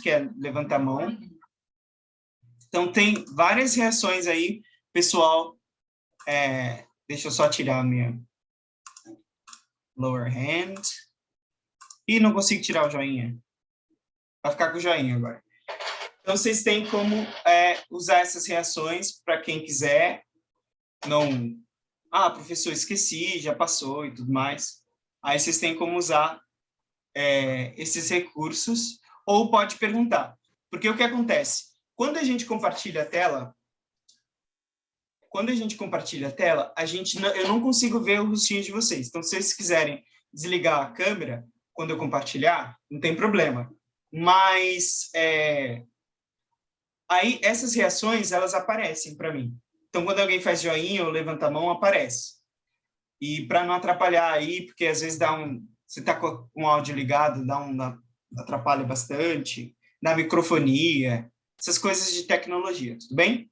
que é levantar a mão. Então, tem várias reações aí, pessoal. Deixa eu só tirar a minha lower hand. E não consigo tirar o joinha. Vai ficar com o joinha agora. Então, vocês têm como usar essas reações para quem quiser. Não... Ah, professor, esqueci, já passou e tudo mais. Aí vocês têm como usar esses recursos, ou pode perguntar. Porque o que acontece? Quando a gente compartilha a tela, eu não consigo ver o rostinho de vocês. Então, se vocês quiserem desligar a câmera quando eu compartilhar, não tem problema. Mas aí essas reações, elas aparecem para mim. Então, quando alguém faz joinha ou levanta a mão, aparece. E para não atrapalhar aí, porque às vezes você está com o áudio ligado, atrapalha bastante, na microfonia, essas coisas de tecnologia, tudo bem?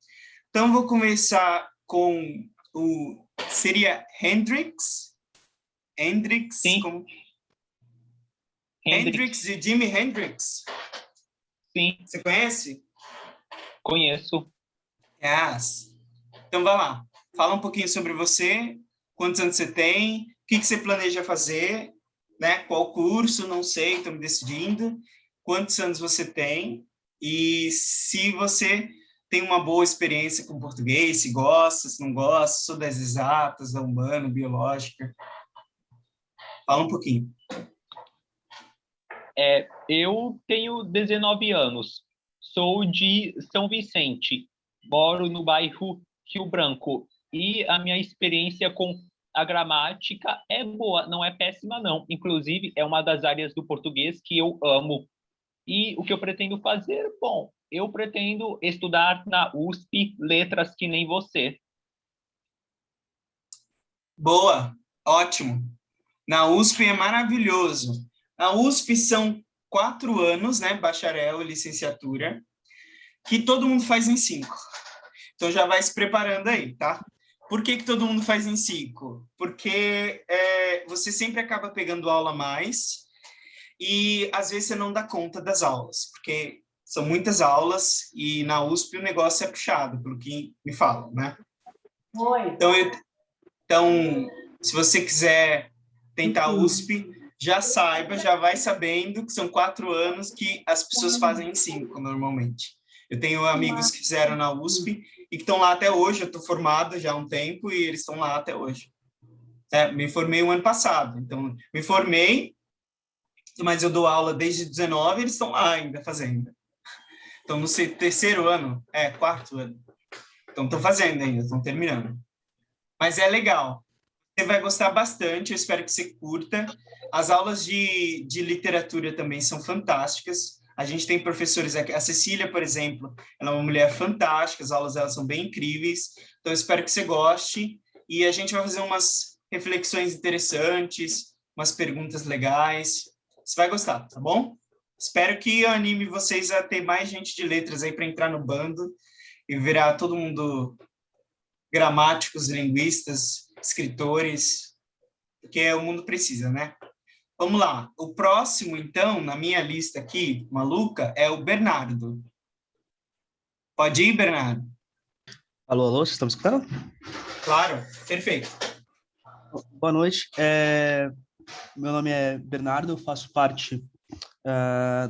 Então, vou começar com seria Hendrix? Hendrix? Sim. Hendrix e Jimi Hendrix? Sim. Você conhece? Conheço. Yes. Então, vai lá. Fala um pouquinho sobre você, quantos anos você tem, o que você planeja fazer, né? Qual curso, não sei, estou me decidindo. Quantos anos você tem e se você tem uma boa experiência com português, se gosta, se não gosta, sou das exatas, da humana, biológica. Fala um pouquinho. Eu tenho 19 anos, sou de São Vicente, moro no bairro Rio Branco e a minha experiência com a gramática é boa, não é péssima não, inclusive é uma das áreas do português que eu amo. E o que eu pretendo fazer? Bom, eu pretendo estudar na USP letras que nem você. Boa, ótimo. Na USP é maravilhoso. Na USP são 4 anos, né, bacharel e licenciatura, que todo mundo faz em 5. Então já vai se preparando aí, tá? Por que todo mundo faz em 5? Porque você sempre acaba pegando aula a mais e às vezes você não dá conta das aulas, porque são muitas aulas e na USP o negócio é puxado, pelo que me falam, né? Então, se você quiser tentar a USP, já saiba, já vai sabendo que são 4 anos que as pessoas fazem em 5, normalmente. Eu tenho amigos que fizeram na USP e que estão lá até hoje. Eu estou formado já há um tempo e eles estão lá até hoje. Me formei o ano passado, então me formei, mas eu dou aula desde 19 e eles estão lá ainda fazendo. Então, no terceiro ano, quarto ano. Então, estão fazendo ainda, estão terminando. Mas é legal. Você vai gostar bastante, eu espero que você curta. As aulas de literatura também são fantásticas. A gente tem professores aqui, a Cecília, por exemplo, ela é uma mulher fantástica, as aulas dela são bem incríveis. Então, eu espero que você goste. E a gente vai fazer umas reflexões interessantes, umas perguntas legais. Você vai gostar, tá bom? Espero que eu anime vocês a ter mais gente de letras aí para entrar no bando e virar todo mundo gramáticos, linguistas, escritores, porque o mundo precisa, né? Vamos lá. O próximo, então, na minha lista aqui, maluca, é o Bernardo. Pode ir, Bernardo? Alô, alô, vocês estão me escutando? Claro, perfeito. Boa noite. Meu nome é Bernardo, eu faço parte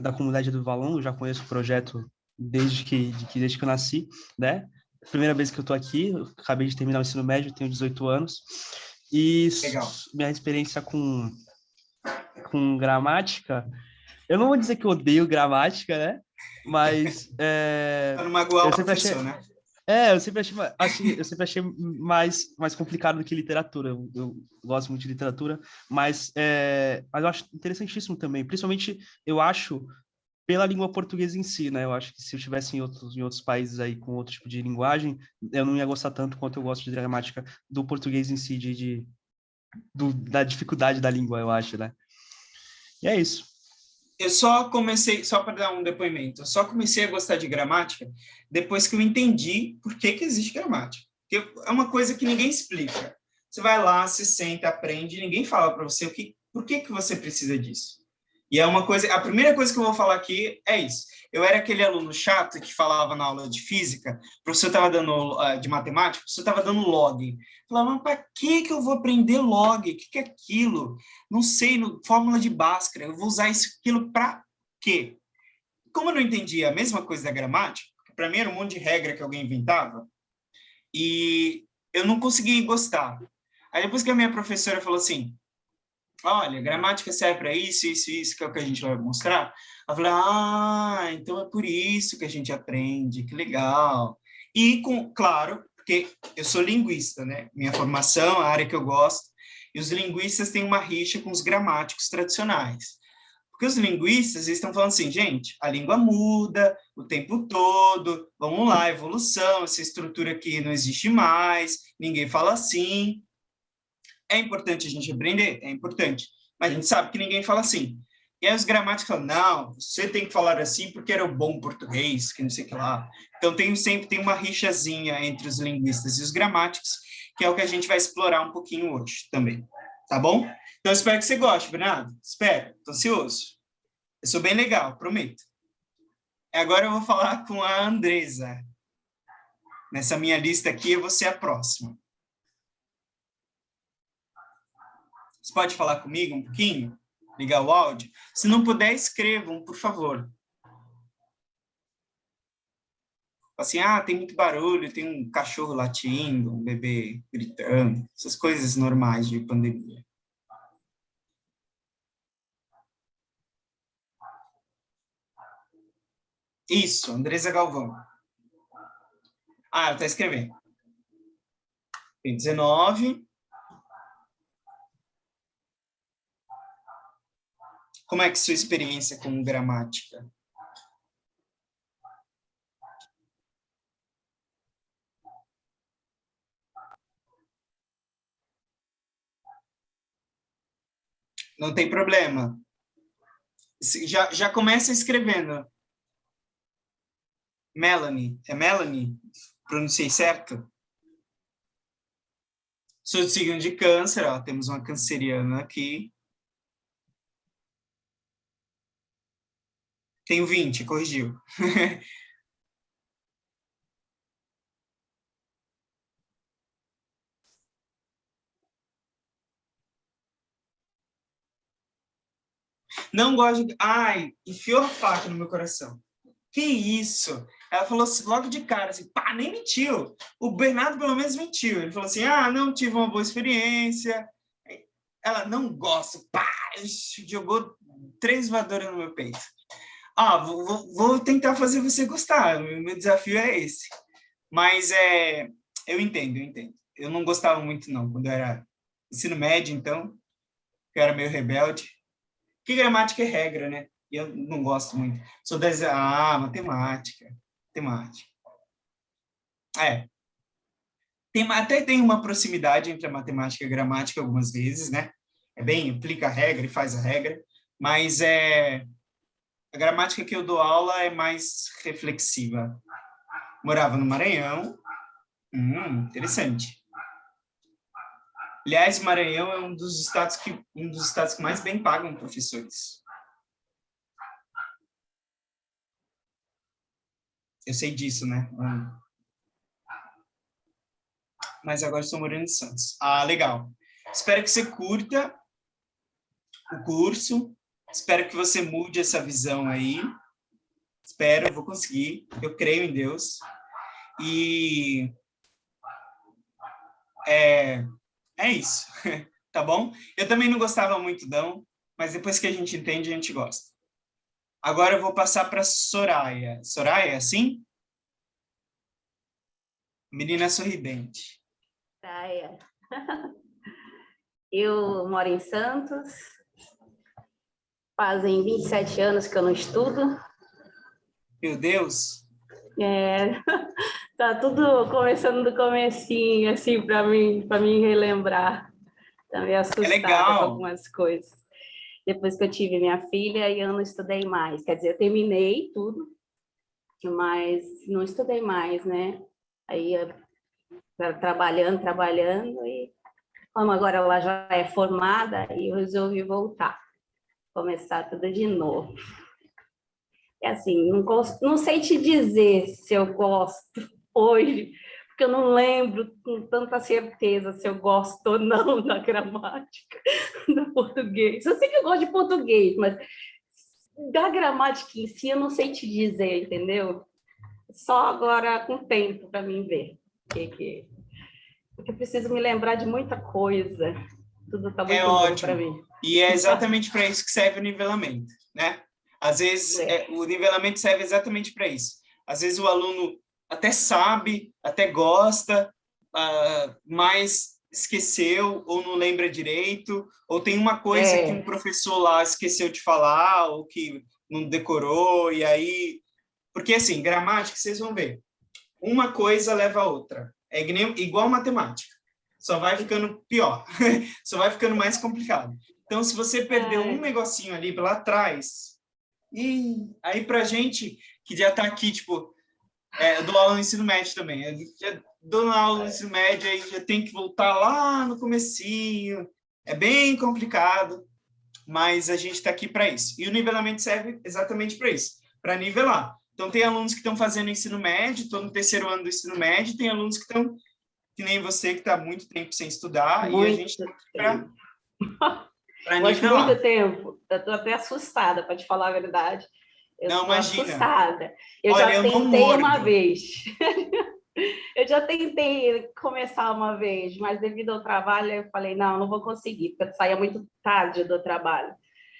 da comunidade do Valongo, já conheço o projeto desde que eu nasci, né? Primeira vez que eu estou aqui, eu acabei de terminar o ensino médio, tenho 18 anos, e Legal. Minha experiência com gramática, eu não vou dizer que eu odeio gramática, né? Mas Para não magoar eu o sempre achei... professor, né? Eu sempre achei mais complicado do que literatura. Eu gosto muito de literatura, mas eu acho interessantíssimo também. Principalmente, eu acho, pela língua portuguesa em si, né? Eu acho que se eu estivesse em outros países aí com outro tipo de linguagem, eu não ia gostar tanto quanto eu gosto de gramática do português em si, da dificuldade da língua, eu acho, né? E é isso. Eu só comecei, só para dar um depoimento, eu só comecei a gostar de gramática depois que eu entendi por que existe gramática. Porque é uma coisa que ninguém explica. Você vai lá, se senta, aprende, ninguém fala para você por que você precisa disso. E é uma coisa, a primeira coisa que eu vou falar aqui é isso. Eu era aquele aluno chato que falava na aula de física, o professor estava dando, de matemática, o professor estava dando log. Eu falava, mas para que eu vou aprender log? O que é aquilo? Não sei, fórmula de Bhaskara, eu vou usar isso, aquilo para quê? Como eu não entendia a mesma coisa da gramática, para mim era um monte de regra que alguém inventava, e eu não conseguia gostar. Aí depois que a minha professora falou assim, olha, gramática serve para isso, isso, isso, que é o que a gente vai mostrar. Eu falei, então é por isso que a gente aprende, que legal. E, claro, porque eu sou linguista, né? Minha formação, a área que eu gosto, e os linguistas têm uma rixa com os gramáticos tradicionais. Porque os linguistas estão falando assim, gente, a língua muda o tempo todo, vamos lá, evolução, essa estrutura aqui não existe mais, ninguém fala assim. É importante a gente aprender? É importante. Mas a gente sabe que ninguém fala assim. E aí os gramáticos falam, não, você tem que falar assim porque era o bom português, que não sei o que lá. Então sempre tem uma rixazinha entre os linguistas e os gramáticos, que é o que a gente vai explorar um pouquinho hoje também. Tá bom? Então espero que você goste, Bernardo. Espero. Estou ansioso. Eu sou bem legal, prometo. Agora eu vou falar com a Andresa. Nessa minha lista aqui, eu vou ser a próxima. Você pode falar comigo um pouquinho? Ligar o áudio? Se não puder, escrevam, por favor. Assim, tem muito barulho, tem um cachorro latindo, um bebê gritando, essas coisas normais de pandemia. Isso, Andresa Galvão. Ela está escrevendo. Tem 19. Como é que sua experiência com gramática? Não tem problema. Já começa escrevendo. Melanie. É Melanie? Pronunciei certo? Sou do signo de câncer, ó, temos uma canceriana aqui. Tenho 20, corrigiu. Não gosto de... enfiou a faca no meu coração. Que isso? Ela falou assim, logo de cara, assim, nem mentiu. O Bernardo, pelo menos, mentiu. Ele falou assim, não tive uma boa experiência. Ela, não gosto. Jogou 3 voadoras no meu peito. Vou tentar fazer você gostar. O meu desafio é esse. Mas eu entendo. Eu não gostava muito, não, quando eu era ensino médio, então, eu era meio rebelde. Que gramática é regra, né? E eu não gosto muito. Sou das... matemática. Até tem uma proximidade entre a matemática e a gramática algumas vezes, né? Aplica a regra e faz a regra, mas a gramática que eu dou aula é mais reflexiva. Morava no Maranhão. Interessante. Aliás, o Maranhão é um dos estados que mais bem pagam professores. Eu sei disso, né? Mas agora estou morando em Santos. Legal. Espero que você curta o curso. Espero que você mude essa visão aí. Espero, eu vou conseguir. Eu creio em Deus. E é isso. Tá bom? Eu também não gostava muito, não. Mas depois que a gente entende, a gente gosta. Agora eu vou passar para Soraya. Soraya, é assim? Menina sorridente. Soraya. Eu moro em Santos. Fazem 27 anos que eu não estudo. Meu Deus. Tá tudo começando do comecinho, assim, para mim relembrar. Tá meio assustada com algumas coisas. Depois que eu tive minha filha, eu não estudei mais. Quer dizer, eu terminei tudo, mas não estudei mais, né? Aí eu trabalhando, e como agora ela já é formada, aí eu resolvi voltar. começar tudo de novo. É assim, não sei te dizer se eu gosto hoje, porque eu não lembro com tanta certeza se eu gosto ou não da gramática do português. Eu sei que eu gosto de português, mas da gramática em si eu não sei te dizer, entendeu? Só agora com o tempo para mim ver. Porque eu preciso me lembrar de muita coisa. Tudo está muito novo para mim. E é exatamente para isso que serve o nivelamento, né? Às vezes, o nivelamento serve exatamente para isso. Às vezes o aluno até sabe, até gosta, mas esqueceu ou não lembra direito, ou tem uma coisa que um professor lá esqueceu de falar, ou que não decorou, e aí... Porque, assim, gramática, vocês vão ver, uma coisa leva a outra. É igual matemática. Só vai ficando pior. Só vai ficando mais complicado. Então, se você perdeu um negocinho ali lá atrás... E aí, pra gente que já tá aqui, tipo, eu dou aula no ensino médio também. Eu já dou aula no ensino médio, aí já tem que voltar lá no comecinho. É bem complicado, mas a gente está aqui para isso. E o nivelamento serve exatamente para isso, para nivelar. Então, tem alunos que estão fazendo ensino médio, estou no 3º ano do ensino médio, tem alunos que estão, que nem você, que está há muito tempo sem estudar, e a gente está aqui para nivelar. Muito tempo. Eu estou até assustada, para te falar a verdade. Eu não, imagina. Assustada. Eu já tentei uma vez. Eu já tentei começar uma vez, mas devido ao trabalho, eu falei, não vou conseguir, porque eu saía muito tarde do trabalho.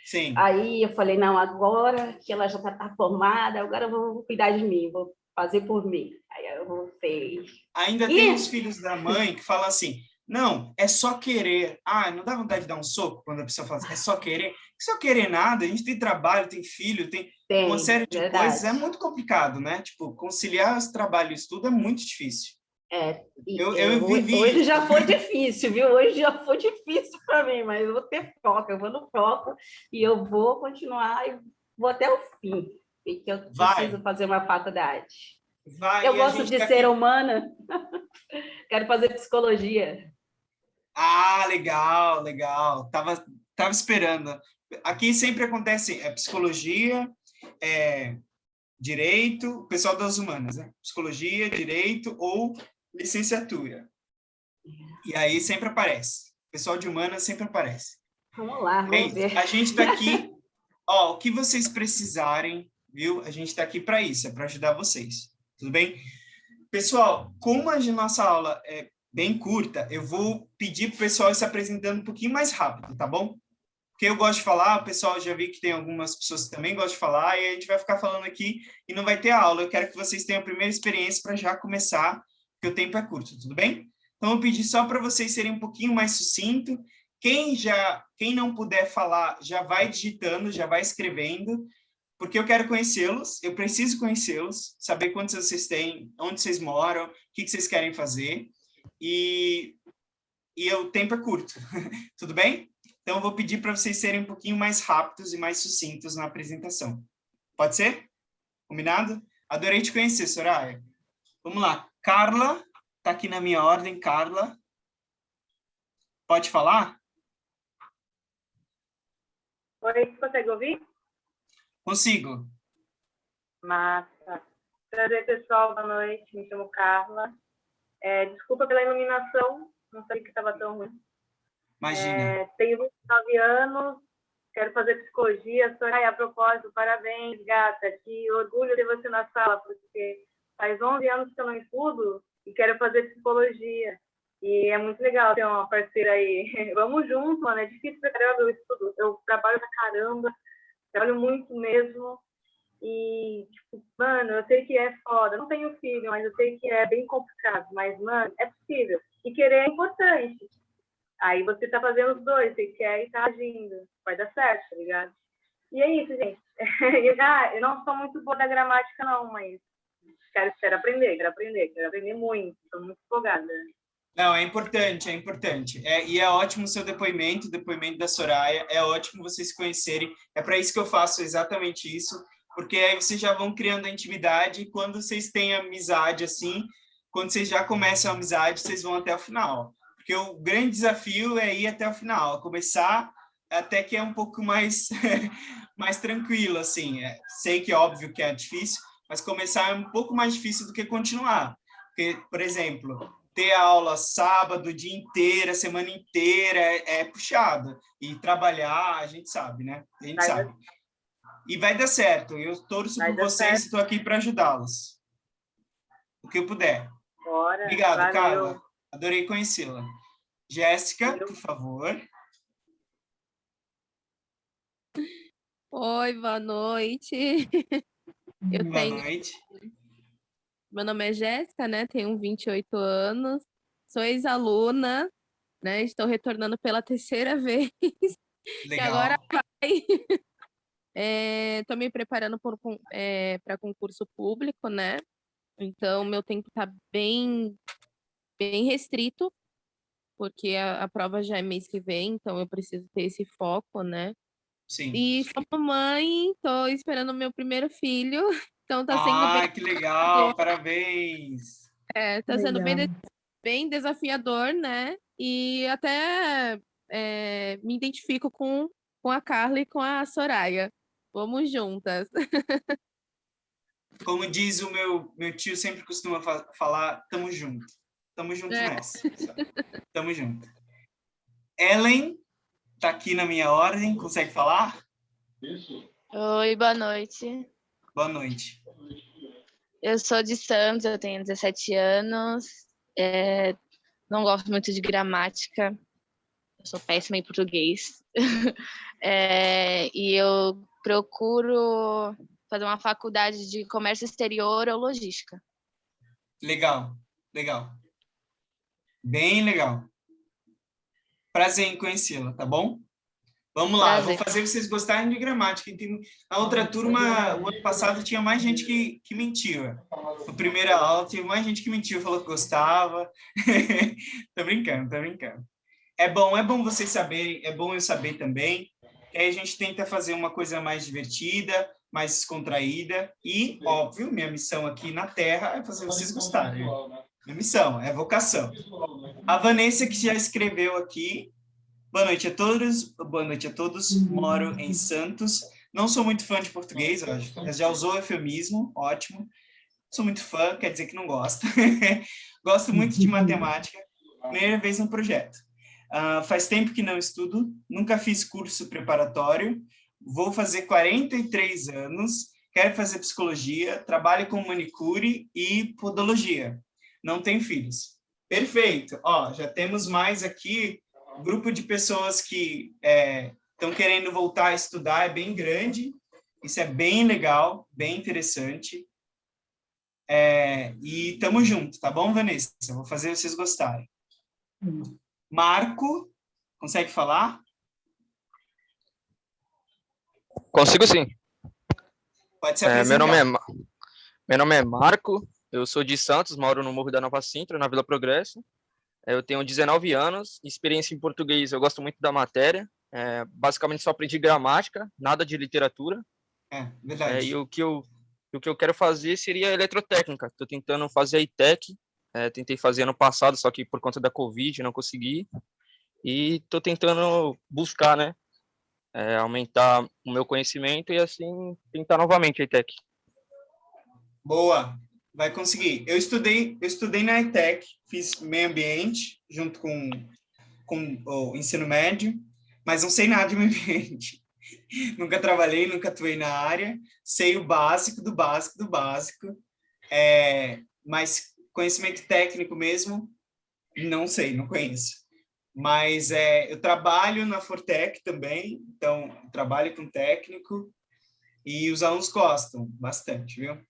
Sim. Aí eu falei, não, agora que ela já está formada, agora eu vou cuidar de mim, vou fazer por mim. Aí eu voltei. Ainda tem os filhos da mãe que falam assim, não, é só querer. Não dá vontade de dar um soco quando a pessoa fala assim, é só querer? Só querer nada, a gente tem trabalho, tem filho, tem uma série de coisas, é muito complicado, né? Tipo, conciliar os trabalhos e estudo é muito difícil. Eu vivi hoje isso. já foi difícil, viu? Hoje já foi difícil para mim, mas eu vou ter foco, eu vou no foco e eu vou continuar e vou até o fim, porque eu preciso fazer uma faculdade. Eu gosto de ser humana, quero fazer psicologia. Legal, legal. Tava esperando. Aqui sempre acontece psicologia, direito, o pessoal das humanas, né? Psicologia, direito ou licenciatura. E aí sempre aparece. O pessoal de humanas sempre aparece. Vamos lá, vamos ver. A gente está aqui, o que vocês precisarem, viu? A gente está aqui para isso, é para ajudar vocês. Tudo bem? Pessoal, como a nossa aula é bem curta, eu vou pedir para o pessoal se apresentando um pouquinho mais rápido, tá bom? Porque eu gosto de falar, o pessoal já vi que tem algumas pessoas que também gostam de falar, e a gente vai ficar falando aqui e não vai ter aula. Eu quero que vocês tenham a primeira experiência para já começar, porque o tempo é curto, tudo bem? Então, eu vou pedir só para vocês serem um pouquinho mais sucinto. Quem não puder falar, já vai digitando, já vai escrevendo, porque eu quero conhecê-los, eu preciso conhecê-los, saber quantos vocês têm, onde vocês moram, o que vocês querem fazer, e o tempo é curto, tudo bem? Então, eu vou pedir para vocês serem um pouquinho mais rápidos e mais sucintos na apresentação. Pode ser? Combinado? Adorei te conhecer, Soraya. Vamos lá. Carla, está aqui na minha ordem, Carla. Pode falar? Oi, consegue ouvir? Consigo. Massa. Prazer, pessoal. Boa noite. Me chamo Carla. Desculpa pela iluminação. Não sabia que estava tão ruim. Imagina. Tenho 29 anos. Quero fazer psicologia. Soraya, a propósito, parabéns, gata. Que orgulho de você na sala, porque faz 11 anos que eu não estudo e quero fazer psicologia. E é muito legal ter uma parceira aí. Vamos junto, mano. É difícil pra caramba, eu trabalho pra caramba. Trabalho muito mesmo. E, tipo, mano, eu sei que é foda. Não tenho filho, mas eu sei que é bem complicado. Mas, mano, é possível. E querer é importante. Aí você tá fazendo os dois. Você quer e tá agindo. Vai dar certo, tá ligado? E é isso, gente. Eu não sou muito boa da gramática, não, mas quero aprender muito. Tô muito empolgada. Não, é importante, é importante. E é ótimo o seu depoimento, o depoimento da Soraya, é ótimo vocês se conhecerem. É para isso que eu faço exatamente isso, porque aí vocês já vão criando a intimidade e quando vocês têm amizade, assim, quando vocês já começam a amizade, vocês vão até o final. Porque o grande desafio é ir até o final, começar até que é um pouco mais, mais tranquilo, assim. Sei que é óbvio que é difícil, mas começar é um pouco mais difícil do que continuar. Porque, por exemplo, ter aula sábado, o dia inteiro, a semana inteira, é puxado. E trabalhar, a gente sabe, né? A gente sabe. E vai dar certo. Eu torço por vocês e estou aqui para ajudá-los. O que eu puder. Bora. Obrigado, Valeu. Carla. Adorei conhecê-la. Jéssica, por favor. Oi, boa noite. Boa noite. Meu nome é Jéssica, né? Tenho 28 anos. Sou ex-aluna, né? Estou retornando pela terceira vez. E Legal. agora vai. Estou me preparando para concurso público, né? Então, meu tempo está bem restrito, porque a prova já é mês que vem, então eu preciso ter esse foco, né? Sim. E sou mamãe, estou esperando o meu primeiro filho, então tá sendo bem... que legal, parabéns! Tá sendo bem desafiador, né? E até me identifico com a Carla e com a Soraya. Vamos juntas. Como diz o meu tio, sempre costuma falar, tamo junto. Tamo junto nessa. Tamo junto. Ellen, tá aqui na minha ordem, consegue falar? Oi, boa noite. Boa noite. Eu sou de Santos, eu tenho 17 anos, não gosto muito de gramática, eu sou péssima em português. E eu procuro fazer uma faculdade de comércio exterior ou logística. Legal, legal. Bem legal. Prazer em conhecê-la, tá bom? Vamos lá, vou fazer vocês gostarem de gramática. Na outra turma, o ano passado, tinha mais gente que mentiu. Na primeira aula, tinha mais gente que mentiu, falou que gostava. Tô brincando. É bom vocês saberem, é bom eu saber também. Que aí a gente tenta fazer uma coisa mais divertida, mais descontraída. E, óbvio, minha missão aqui na Terra é fazer vocês gostarem. Minha missão, é vocação. A Vanessa, que já escreveu aqui. Boa noite a todos. Moro em Santos. Não sou muito fã de português, já usou eufemismo, ótimo. Sou muito fã, quer dizer que não gosto. Gosto muito de matemática. Primeira vez no projeto. Faz tempo que não estudo, nunca fiz curso preparatório. Vou fazer 43 anos. Quero fazer psicologia, trabalho com manicure e podologia. Não tenho filhos. Perfeito. Já temos mais aqui. O grupo de pessoas que estão querendo voltar a estudar é bem grande. Isso é bem legal, bem interessante. E tamo junto, tá bom, Vanessa? Eu vou fazer vocês gostarem. Marco, consegue falar? Consigo sim. Pode se apresentar. Meu nome é Marco, eu sou de Santos, moro no Morro da Nova Sintra, na Vila Progresso. Eu tenho 19 anos, experiência em português, eu gosto muito da matéria. Basicamente só aprendi gramática, nada de literatura. Verdade. E o que eu quero fazer seria eletrotécnica. Estou tentando fazer a ITEC, tentei fazer ano passado, só que por conta da Covid não consegui. E estou tentando buscar, né, aumentar o meu conhecimento e assim tentar novamente a ITEC. Boa, vai conseguir. Eu estudei na ITEC, fiz meio ambiente junto com o ensino médio, mas não sei nada de meio ambiente. Nunca trabalhei, nunca atuei na área, sei o básico do básico do básico, mas conhecimento técnico mesmo, não sei, não conheço. Mas eu trabalho na Fortec também, então trabalho com técnico e os alunos gostam bastante, viu?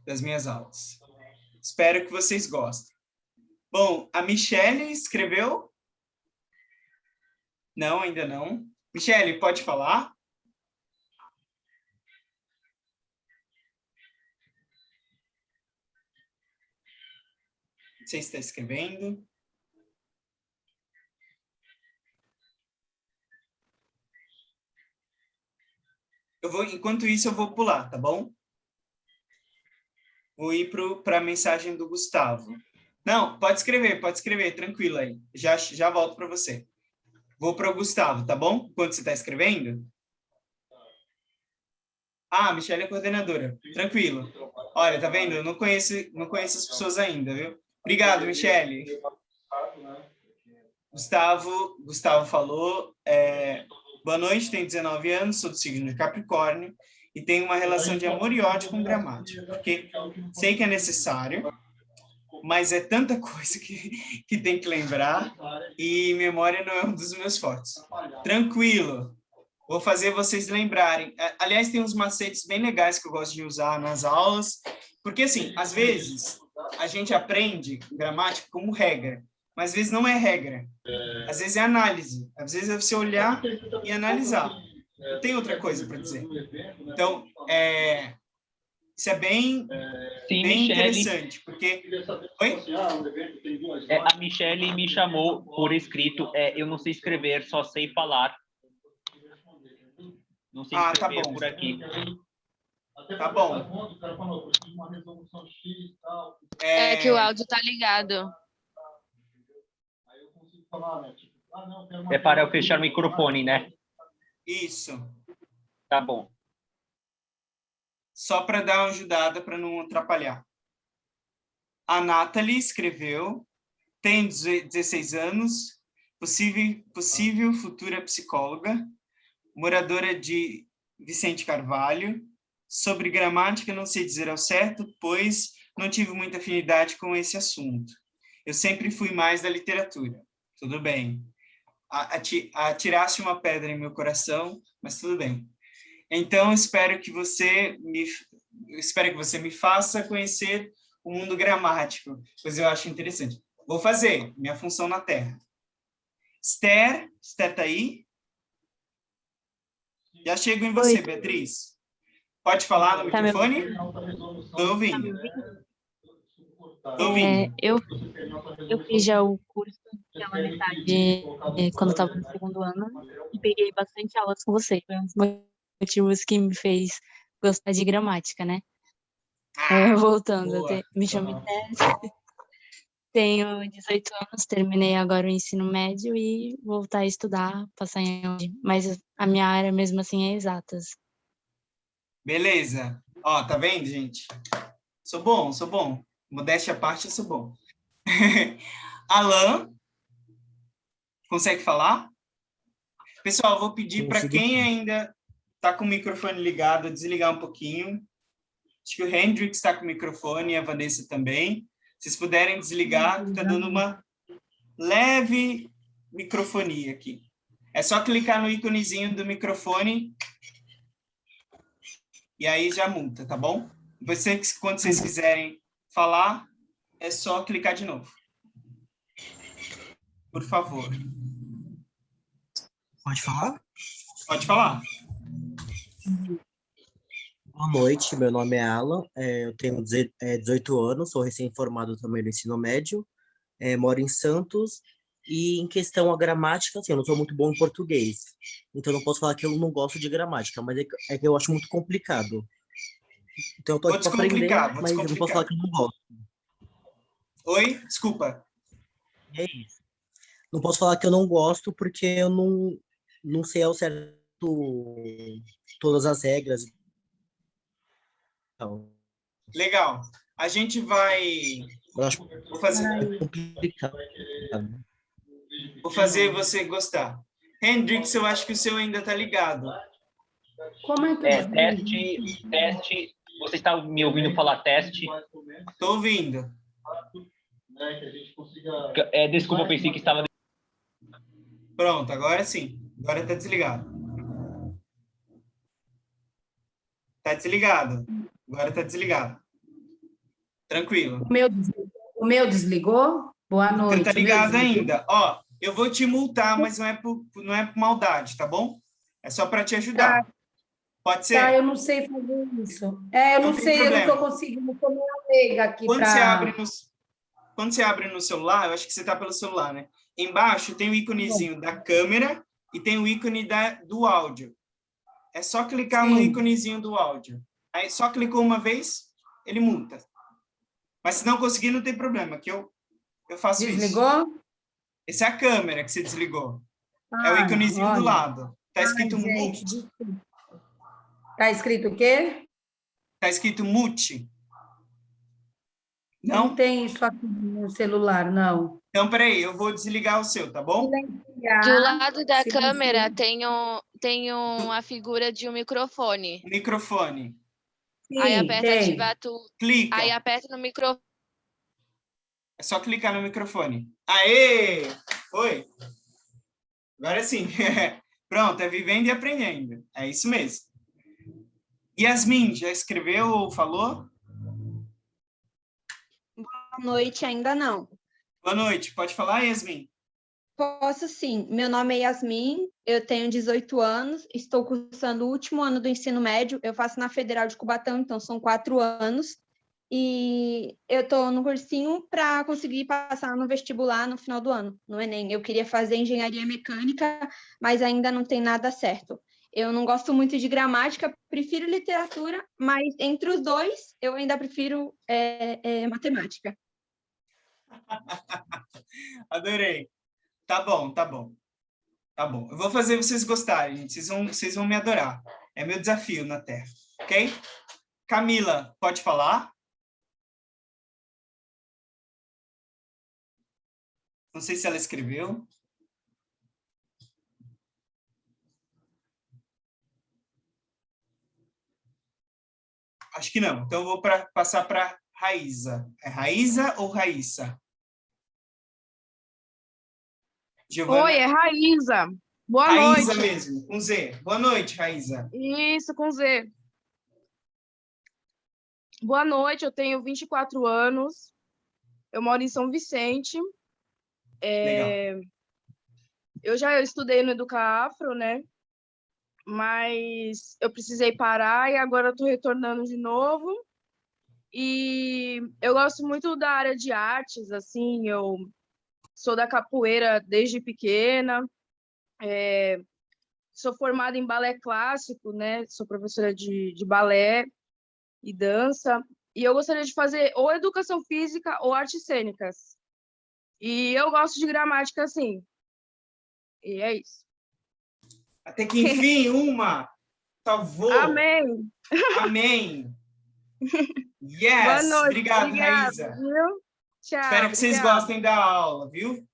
Das minhas aulas. Espero que vocês gostem. Bom, a Michele escreveu? Não, ainda não. Michele, pode falar? Você está escrevendo? Enquanto isso, eu vou pular, tá bom? Vou ir para a mensagem do Gustavo. Não, pode escrever, tranquilo aí. Já volto para você. Vou para o Gustavo, tá bom? Enquanto você está escrevendo. Ah, a Michelle é coordenadora. Tranquilo. Olha, tá vendo? Eu não conheço as pessoas ainda, viu? Obrigado, Michelle. Gustavo falou. Boa noite, tenho 19 anos, sou do signo de Capricórnio e tenho uma relação de amor e ódio com gramática, porque sei que é necessário, mas é tanta coisa que tem que lembrar e memória não é um dos meus fortes. Tranquilo. Vou fazer vocês lembrarem. Aliás, tem uns macetes bem legais que eu gosto de usar nas aulas, porque, assim, às vezes a gente aprende gramática como regra, mas às vezes não é regra. Às vezes é análise. Às vezes é você olhar e analisar. Não tem outra coisa para dizer. Então, isso é bem interessante, porque... Oi? A Michelle me chamou por escrito. Eu não sei escrever, só sei falar. Não sei escrever tá bom. Por aqui. Tá bom. É que o áudio tá ligado. É para eu fechar o microfone, né? Isso. Tá bom. Só para dar uma ajudada, para não atrapalhar. A Nathalie escreveu, tem 16 anos, possível futura psicóloga, moradora de Vicente Carvalho. Sobre gramática, não sei dizer ao certo, pois não tive muita afinidade com esse assunto. Eu sempre fui mais da literatura. Tudo bem. Atiraste uma pedra em meu coração, mas tudo bem. Então, espero que você me faça conhecer o mundo gramático, pois eu acho interessante. Vou fazer minha função na Terra. Esther tá aí? Já chego em você, Beatriz. Pode falar no microfone? Estou ouvindo. Eu fiz já o curso pela metade quando eu estava no segundo ano e peguei bastante aulas com você. Foi um dos motivos que me fez gostar de gramática, né? Voltando, me chamo Esther, tenho 18 anos, terminei agora o ensino médio e voltar a estudar, passar em mas a minha área mesmo assim é exatas. Beleza. Ó, tá vendo, gente? Sou bom. Modéstia à parte, eu sou bom. Alan, consegue falar? Pessoal, vou pedir para quem ainda está com o microfone ligado, desligar um pouquinho. Acho que o Hendrix está com o microfone e a Vanessa também. Se vocês puderem desligar, está dando uma leve microfonia aqui. É só clicar no íconezinho do microfone e aí já muta, tá bom? Quando vocês quiserem falar, é só clicar de novo. Por favor. Pode falar? Pode falar. Boa noite, meu nome é Alan, eu tenho 18 anos, sou recém-formado também no ensino médio, moro em Santos, e em questão a gramática, assim, eu não sou muito bom em português, então não posso falar que eu não gosto de gramática, mas é que eu acho muito complicado. Então eu tô aqui para aprender, mas eu não posso falar que eu não gosto. Oi? Desculpa. É isso. Não posso falar que eu não gosto, porque eu não sei ao certo todas as regras. Então, legal. A gente vai... Vou fazer você gostar. Hendrix, eu acho que o seu ainda está ligado. Como é que teste. Você está me ouvindo falar teste? Estou ouvindo. Desculpa, eu pensei que estava... Pronto, agora sim. Agora está desligado. Está desligado. Agora está desligado. Tranquilo. O meu desligou? Boa noite. Você está ligado ainda. Ó, eu vou te multar, mas não é por maldade, tá bom? É só para te ajudar. Tá. Pode ser? Tá, eu não sei fazer isso. Eu não sei, problema. Eu não estou conseguindo comer a leiga aqui. Quando você abre no celular, eu acho que você está pelo celular, né? Embaixo tem o íconezinho da câmera e tem o ícone do áudio. É só clicar no íconezinho do áudio. Aí só clicou uma vez, ele multa. Mas se não conseguir, não tem problema, que eu faço isso. Desligou? Essa é a câmera que você desligou. É o íconezinho do olha. lado. Tá escrito gente, mute. tá escrito o quê? Tá escrito mute. Não Não? tem isso aqui no celular, não. Então, peraí, eu vou desligar o seu, tá bom? Do lado da se câmera você- tem a figura de um microfone. Microfone. Aí Sim, aperta tem. ativar tudo. Clica. Aí aperta no microfone. É só clicar no microfone. Aê! Foi? Agora sim. Pronto, é vivendo e aprendendo. É isso mesmo. Yasmin, já escreveu ou falou? Boa noite, ainda não. Boa noite. Pode falar, Yasmin? Posso sim. Meu nome é Yasmin, eu tenho 18 anos, estou cursando o último ano do ensino médio, eu faço na Federal de Cubatão, então são 4 anos, e eu estou no cursinho para conseguir passar no vestibular no final do ano, no Enem. Eu queria fazer engenharia mecânica, mas ainda não tem nada certo. Eu não gosto muito de gramática, prefiro literatura, mas entre os dois, eu ainda prefiro matemática. Adorei. Tá bom, tá bom. Tá bom. Eu vou fazer vocês gostarem, gente. Vocês vão me adorar. É meu desafio na Terra, ok? Camila, pode falar? Não sei se ela escreveu. Acho que não. Então, eu vou passar para Raíza. É Raíza ou Raíssa? Giovana... Oi, é Raíza. Boa Raíza noite. mesmo, com Z. Boa noite, Raíza. Isso, com Z. Boa noite, eu tenho 24 anos. Eu moro em São Vicente. Legal. Eu já estudei no Educafro, né? Mas eu precisei parar e agora eu estou retornando de novo. E eu gosto muito da área de artes, assim, eu sou da capoeira desde pequena, sou formada em balé clássico, né? Sou professora de balé e dança, e eu gostaria de fazer ou educação física ou artes cênicas. E eu gosto de gramática, assim. E é isso. Até que enfim, uma salvou. Amém. Amém. Yes. Boa noite. Obrigado, Obrigada, Raíza. viu? Tchau. Espero que vocês obrigada. gostem da aula, viu?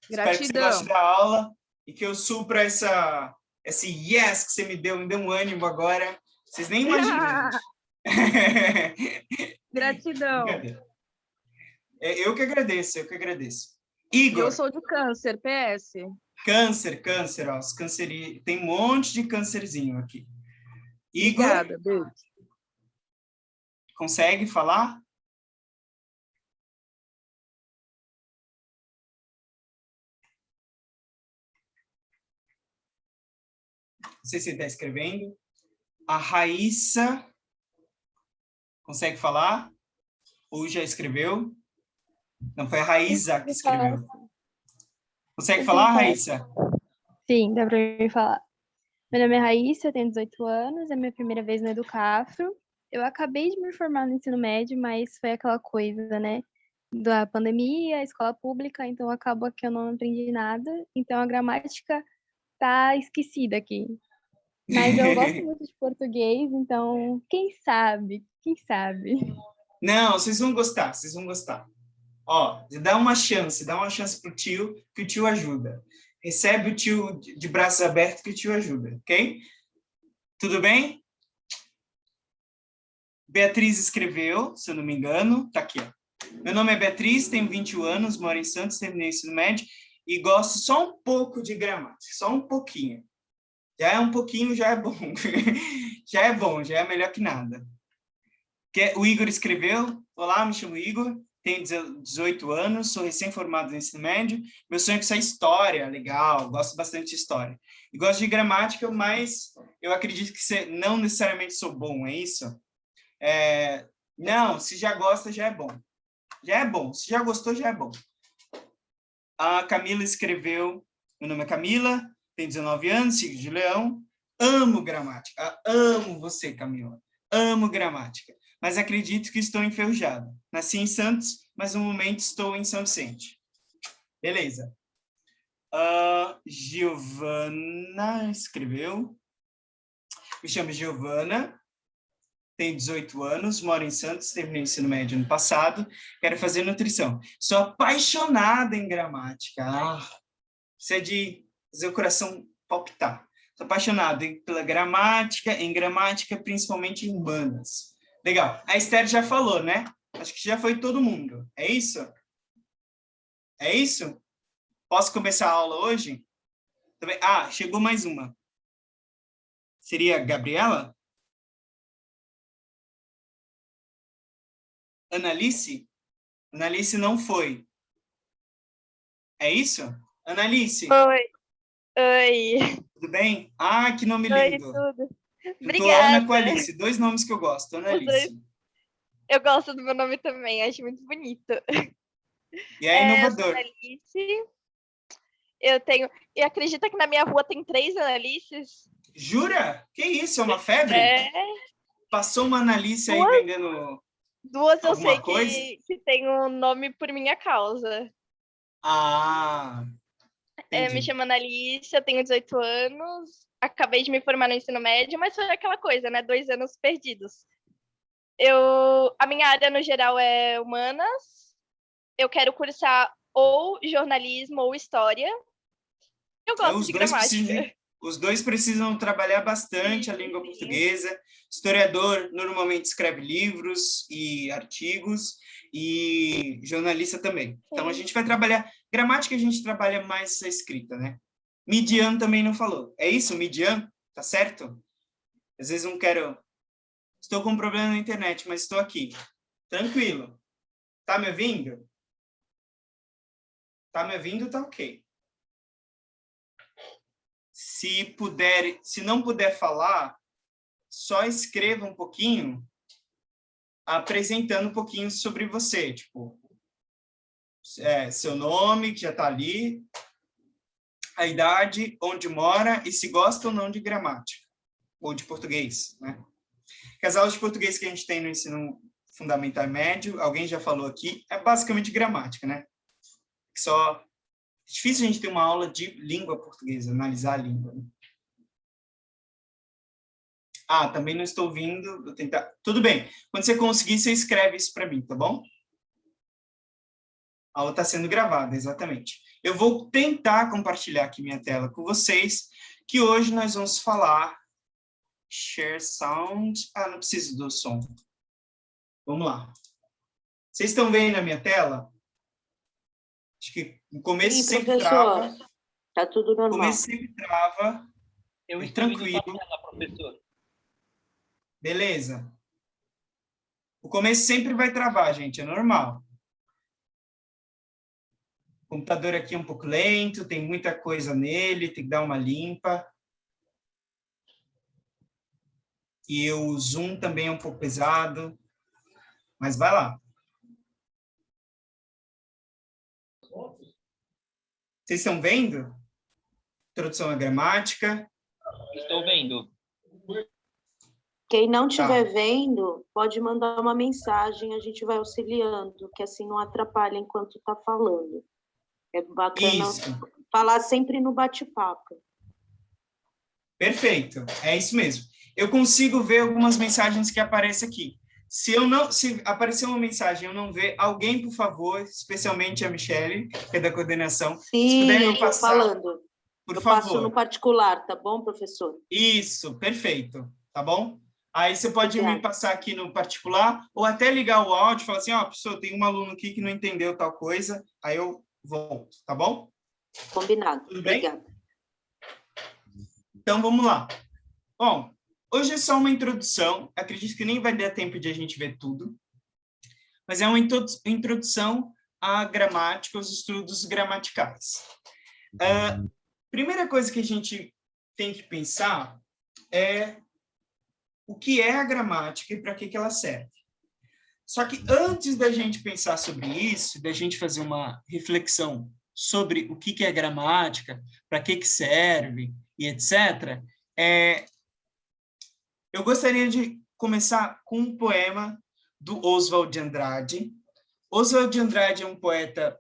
Espero que você Gratidão. goste da aula e que eu supra esse yes que você me deu um ânimo agora. Vocês nem imaginam, gente. Gratidão. Eu que agradeço, eu que agradeço. Igor. Eu sou de câncer, PS. Câncer, ó. Os canceri... Tem um monte de câncerzinho aqui. Igor. Obrigada, beijo. Consegue falar? Não sei se ele está escrevendo. A Raíssa. Consegue falar? Ou já escreveu? Não, foi a Raíza que escreveu. Consegue falar, Raíssa? Sim, dá para me falar. Meu nome é Raíssa, eu tenho 18 anos, é minha primeira vez no Educafro. Eu acabei de me formar no ensino médio, mas foi aquela coisa, né? Da pandemia, escola pública, então acaba que eu não aprendi nada. Então a gramática tá esquecida aqui. Mas eu gosto muito de português, então quem sabe? Quem sabe? Não, vocês vão gostar, vocês vão gostar. Ó, dá uma chance pro tio, que o tio ajuda. Recebe o tio de braços abertos, que o tio ajuda, ok? Tudo bem? Beatriz escreveu, se eu não me engano, tá aqui, ó. Meu nome é Beatriz, tenho 21 anos, moro em Santos, terminei o ensino médio e gosto só um pouco de gramática, só um pouquinho. Já é um pouquinho, já é bom. Já é bom, já é melhor que nada. O Igor escreveu, olá, me chamo Igor, tenho 18 anos, sou recém-formado no ensino médio, meu sonho é que seja história, legal, gosto bastante de história. E gosto de gramática, mas eu acredito que não necessariamente sou bom, é isso? Não, se já gosta, já é bom. Já é bom, se já gostou, já é bom. A Camila escreveu, meu nome é Camila, tenho 19 anos, signo de Leão, amo gramática, amo você, Camila, amo gramática, mas acredito que estou enferrujado. Nasci em Santos, mas no momento estou em São Vicente. Beleza. Giovana escreveu. Me chamo Giovana, tenho 18 anos, moro em Santos, terminei o ensino médio ano passado, quero fazer nutrição. Sou apaixonada em gramática. Isso é de fazer o coração palpitar. Sou apaixonada pela gramática, em gramática, principalmente em humanas. Legal. A Esther já falou, né? Acho que já foi todo mundo. É isso? É isso? Posso começar a aula hoje? Chegou mais uma. Seria a Gabriela? Analice? Analice não foi. É isso? Analice? Oi. Tudo bem? Que nome lindo. Oi, tudo. Obrigada. Ana com Alice. 2 nomes que eu gosto. Analice. Eu gosto do meu nome também, acho muito bonito. E é inovador. Eu sou Analice. E acredita que na minha rua tem 3 Analices? Jura? Que isso? É uma febre? Passou uma Analice aí vendendo 2 eu sei coisa? que tem um nome por minha causa. Me chamo Analice, eu tenho 18 anos, acabei de me formar no ensino médio, mas foi aquela coisa, né? 2 anos perdidos. A minha área, no geral, é humanas. Eu quero cursar ou jornalismo ou história. Eu gosto de gramática. Os dois precisam trabalhar bastante a língua portuguesa. Historiador normalmente escreve livros e artigos, e jornalista também. Então, a gente vai trabalhar... Gramática, a gente trabalha mais a escrita, né? Midian também não falou. É isso, Midian? Tá certo? Às vezes não quero... Estou com um problema na internet, mas estou aqui. Tranquilo. Tá me ouvindo? Tá me ouvindo? Tá ok. Se não puder falar, só escreva um pouquinho, apresentando um pouquinho sobre você, tipo, seu nome, que já está ali, a idade, onde mora e se gosta ou não de gramática, ou de português, né? Porque as aulas de português que a gente tem no ensino fundamental e médio, alguém já falou aqui, é basicamente gramática, né? É difícil a gente ter uma aula de língua portuguesa, analisar a língua. Né? Também não estou ouvindo, vou tentar... Tudo bem, quando você conseguir, você escreve isso para mim, tá bom? A aula está sendo gravada, exatamente. Eu vou tentar compartilhar aqui minha tela com vocês, que hoje nós vamos falar... Share sound... não preciso do som. Vamos lá. Vocês estão vendo a minha tela? Acho que no começo sempre trava. Tá tudo normal. No começo sempre trava. Eu estou tranquilo. Tela, professor. Beleza. O começo sempre vai travar, gente. É normal. O computador aqui é um pouco lento, tem muita coisa nele, tem que dar uma limpa. E o Zoom também é um pouco pesado. Mas vai lá. Vocês estão vendo? Introdução à gramática. Estou vendo. Quem não estiver vendo, pode mandar uma mensagem, a gente vai auxiliando, que assim não atrapalha enquanto está falando. É bacana falar sempre no bate-papo. Perfeito, é isso mesmo. Eu consigo ver algumas mensagens que aparecem aqui. Se aparecer uma mensagem e eu não ver, alguém, por favor, especialmente a Michele, que é da coordenação, sim, se puder me passar, falando. Por favor. Passo no particular, tá bom, professor? Isso, perfeito, tá bom? Aí você pode me passar aqui no particular, ou até ligar o áudio e falar assim, professor, tem um aluno aqui que não entendeu tal coisa, aí eu volto, tá bom? Combinado. Tudo bem? Obrigada. Então, vamos lá. Bom, hoje é só uma introdução, acredito que nem vai dar tempo de a gente ver tudo, mas é uma introdução à gramática, aos estudos gramaticais. Primeira coisa que a gente tem que pensar é o que é a gramática e para que ela serve. Só que antes da gente pensar sobre isso, da gente fazer uma reflexão sobre o que é gramática, para que serve e etc., eu gostaria de começar com um poema do Oswald de Andrade. Oswald de Andrade é um poeta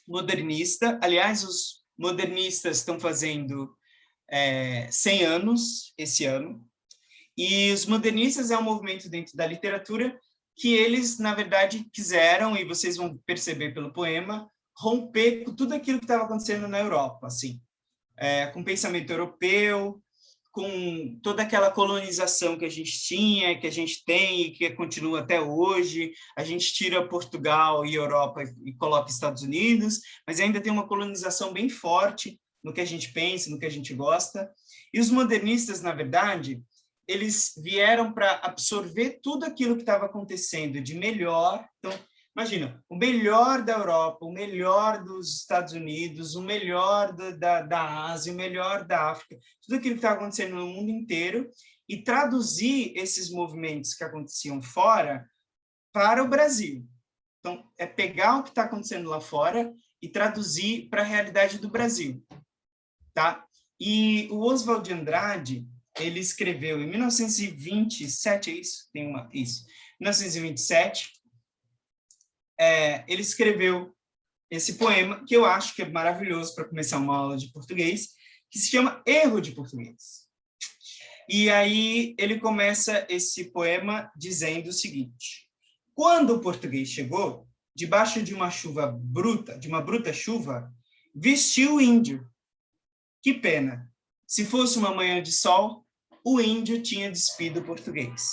modernista. Aliás, os modernistas estão fazendo 100 anos esse ano. E os modernistas é um movimento dentro da literatura que eles, na verdade, quiseram, e vocês vão perceber pelo poema, romper com tudo aquilo que estava acontecendo na Europa, assim, com o pensamento europeu, com toda aquela colonização que a gente tinha, que a gente tem e que continua até hoje. A gente tira Portugal e Europa e coloca Estados Unidos, mas ainda tem uma colonização bem forte no que a gente pensa, no que a gente gosta. E os modernistas, na verdade, eles vieram para absorver tudo aquilo que estava acontecendo de melhor. Então, imagina, o melhor da Europa, o melhor dos Estados Unidos, o melhor da Ásia, o melhor da África, tudo aquilo que estava acontecendo no mundo inteiro, e traduzir esses movimentos que aconteciam fora para o Brasil. Então, é pegar o que está acontecendo lá fora e traduzir para a realidade do Brasil. Tá? E o Oswald de Andrade, ele escreveu em 1927, é isso? Isso. 1927, ele escreveu esse poema, que eu acho que é maravilhoso para começar uma aula de português, que se chama Erro de Português. E aí ele começa esse poema dizendo o seguinte: quando o português chegou, debaixo de uma chuva bruta, de uma bruta chuva, vestiu o índio. Que pena! Se fosse uma manhã de sol, o índio tinha despido o português.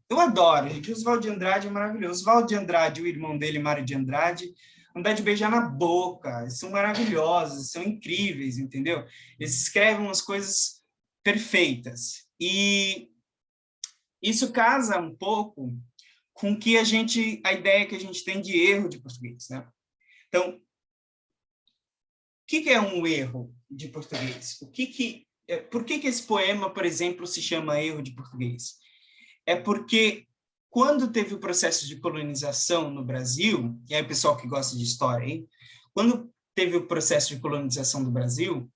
Eu adoro, gente. Oswald de Andrade é maravilhoso. Oswald de Andrade, o irmão dele, Mário de Andrade, andar de beijar na boca. Eles são maravilhosos, são incríveis, entendeu? Eles escrevem umas coisas perfeitas. E isso casa um pouco com a ideia que a gente tem de erro de português, né? Então, o que é um erro de português? Por que esse poema, por exemplo, se chama Erro de Português? É porque quando teve o processo de colonização no Brasil, e aí o pessoal que gosta de história, hein? Quando teve o processo de colonização do Brasil,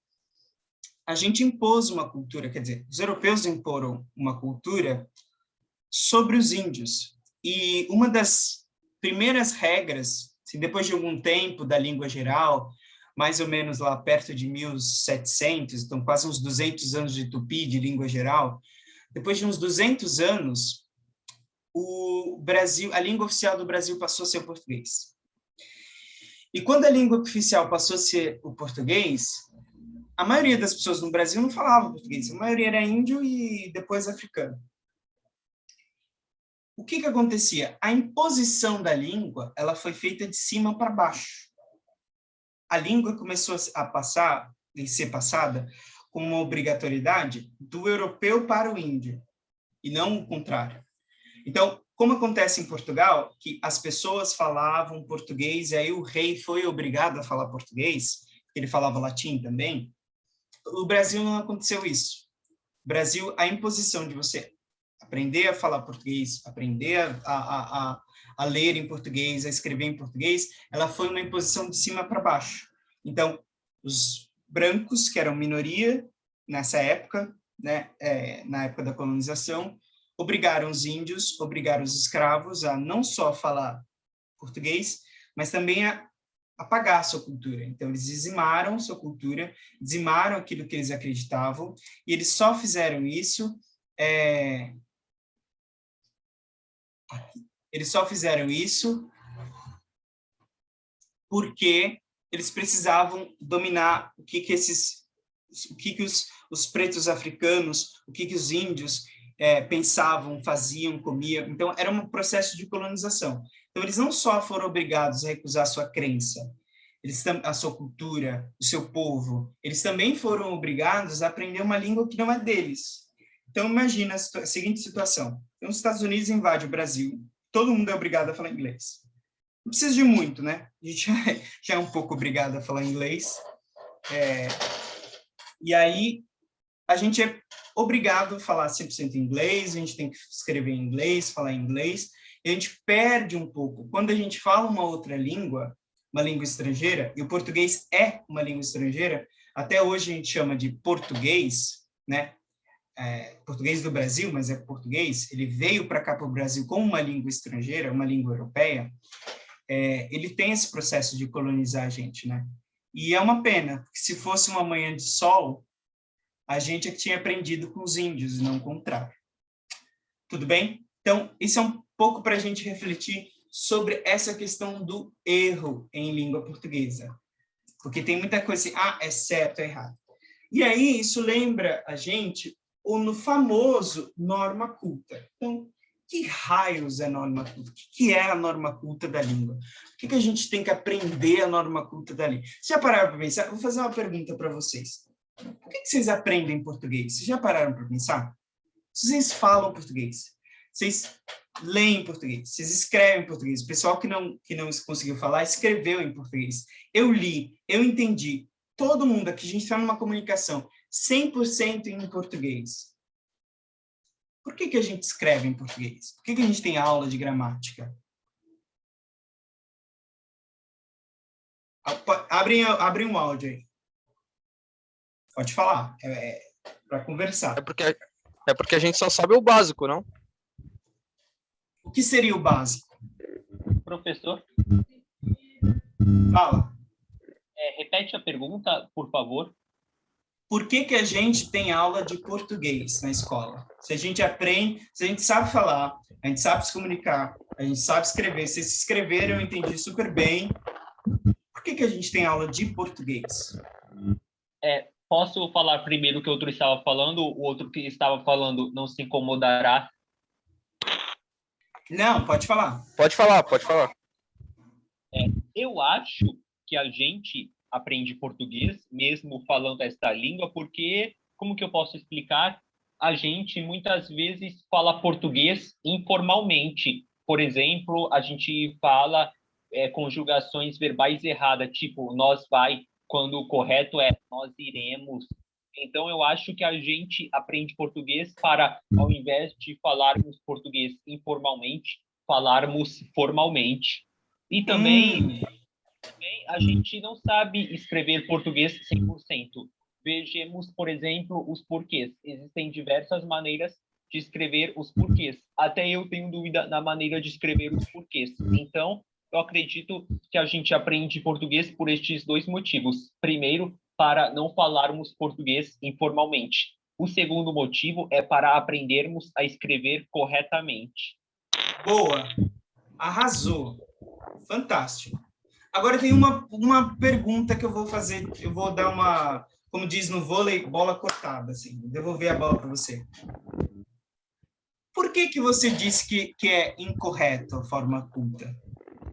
a gente impôs uma cultura, quer dizer, os europeus imporam uma cultura sobre os índios. E uma das primeiras regras, assim, depois de algum tempo da língua geral, mais ou menos lá perto de 1700, então quase uns 200 anos de tupi, de língua geral. Depois de uns 200 anos, a língua oficial do Brasil passou a ser o português. E quando a língua oficial passou a ser o português, a maioria das pessoas no Brasil não falava português, a maioria era índio e depois africano. O que acontecia? A imposição da língua, ela foi feita de cima para baixo. A língua começou a ser passada com uma obrigatoriedade do europeu para o índio, e não o contrário. Então, como acontece em Portugal, que as pessoas falavam português, e aí o rei foi obrigado a falar português, ele falava latim também, no Brasil não aconteceu isso. No Brasil, a imposição de você aprender a falar português, aprender a ler em português, a escrever em português, ela foi uma imposição de cima para baixo. Então, os brancos, que eram minoria nessa época, né, na época da colonização, obrigaram os índios, obrigaram os escravos a não só falar português, mas também a apagar a sua cultura. Então, eles dizimaram sua cultura, dizimaram aquilo que eles acreditavam, e eles só fizeram isso porque eles precisavam dominar o que os pretos africanos, o que os índios pensavam, faziam, comiam. Então, era um processo de colonização. Então, eles não só foram obrigados a recusar a sua crença, a sua cultura, o seu povo, eles também foram obrigados a aprender uma língua que não é deles. Então, imagina a seguinte situação. Então, os Estados Unidos invadem o Brasil, todo mundo é obrigado a falar inglês. Não precisa de muito, né? A gente já é um pouco obrigado a falar inglês. E aí, a gente é obrigado a falar 100% inglês, a gente tem que escrever em inglês, falar inglês, e a gente perde um pouco. Quando a gente fala uma outra língua, uma língua estrangeira, e o português é uma língua estrangeira, até hoje a gente chama de português, né? Português do Brasil, mas é português, ele veio para cá, para o Brasil, como uma língua estrangeira, uma língua europeia. ele tem esse processo de colonizar a gente, né? E é uma pena, porque se fosse uma manhã de sol, a gente é que tinha aprendido com os índios, e não o contrário. Tudo bem? Então, isso é um pouco para a gente refletir sobre essa questão do erro em língua portuguesa. Porque tem muita coisa assim, é certo, é errado. E aí, isso lembra a gente no famoso norma culta. Então, que raios é norma culta? O que é a norma culta da língua? Por que a gente tem que aprender a norma culta da língua? Vocês já pararam para pensar? Vou fazer uma pergunta para vocês. Por que vocês aprendem português? Vocês já pararam para pensar? Vocês falam português? Vocês leem português? Vocês escrevem português? O pessoal que não conseguiu falar, escreveu em português. Eu li, eu entendi. Todo mundo aqui, a gente está numa comunicação 100% em português. Por que a gente escreve em português? Por que a gente tem aula de gramática? Abre um áudio aí. Pode falar. Para conversar. É porque a gente só sabe o básico, não? O que seria o básico? Professor? Fala. Repete a pergunta, por favor. Por que a gente tem aula de português na escola? Se a gente aprende, se a gente sabe falar, a gente sabe se comunicar, a gente sabe escrever. Se vocês escreveram, eu entendi super bem. Por que a gente tem aula de português? Posso falar primeiro o que o outro estava falando? O outro que estava falando não se incomodará? Não, pode falar. Pode falar, pode falar. Eu acho que a gente aprende português, mesmo falando esta língua, porque, como que eu posso explicar? A gente, muitas vezes, fala português informalmente. Por exemplo, a gente fala conjugações verbais erradas, tipo, nós vai, quando o correto é nós iremos. Então, eu acho que a gente aprende português para, ao invés de falarmos português informalmente, falarmos formalmente. E também a gente não sabe escrever português 100%. Vejamos, por exemplo, os porquês. Existem diversas maneiras de escrever os porquês. Até eu tenho dúvida na maneira de escrever os porquês. Então, eu acredito que a gente aprende português por estes dois motivos. Primeiro, para não falarmos português informalmente. O segundo motivo é para aprendermos a escrever corretamente. Boa! Arrasou! Fantástico! Agora tem uma pergunta que eu vou fazer, eu vou dar uma, como diz no vôlei, bola cortada, assim, devolver a bola para você. Por que você disse que é incorreto a forma culta,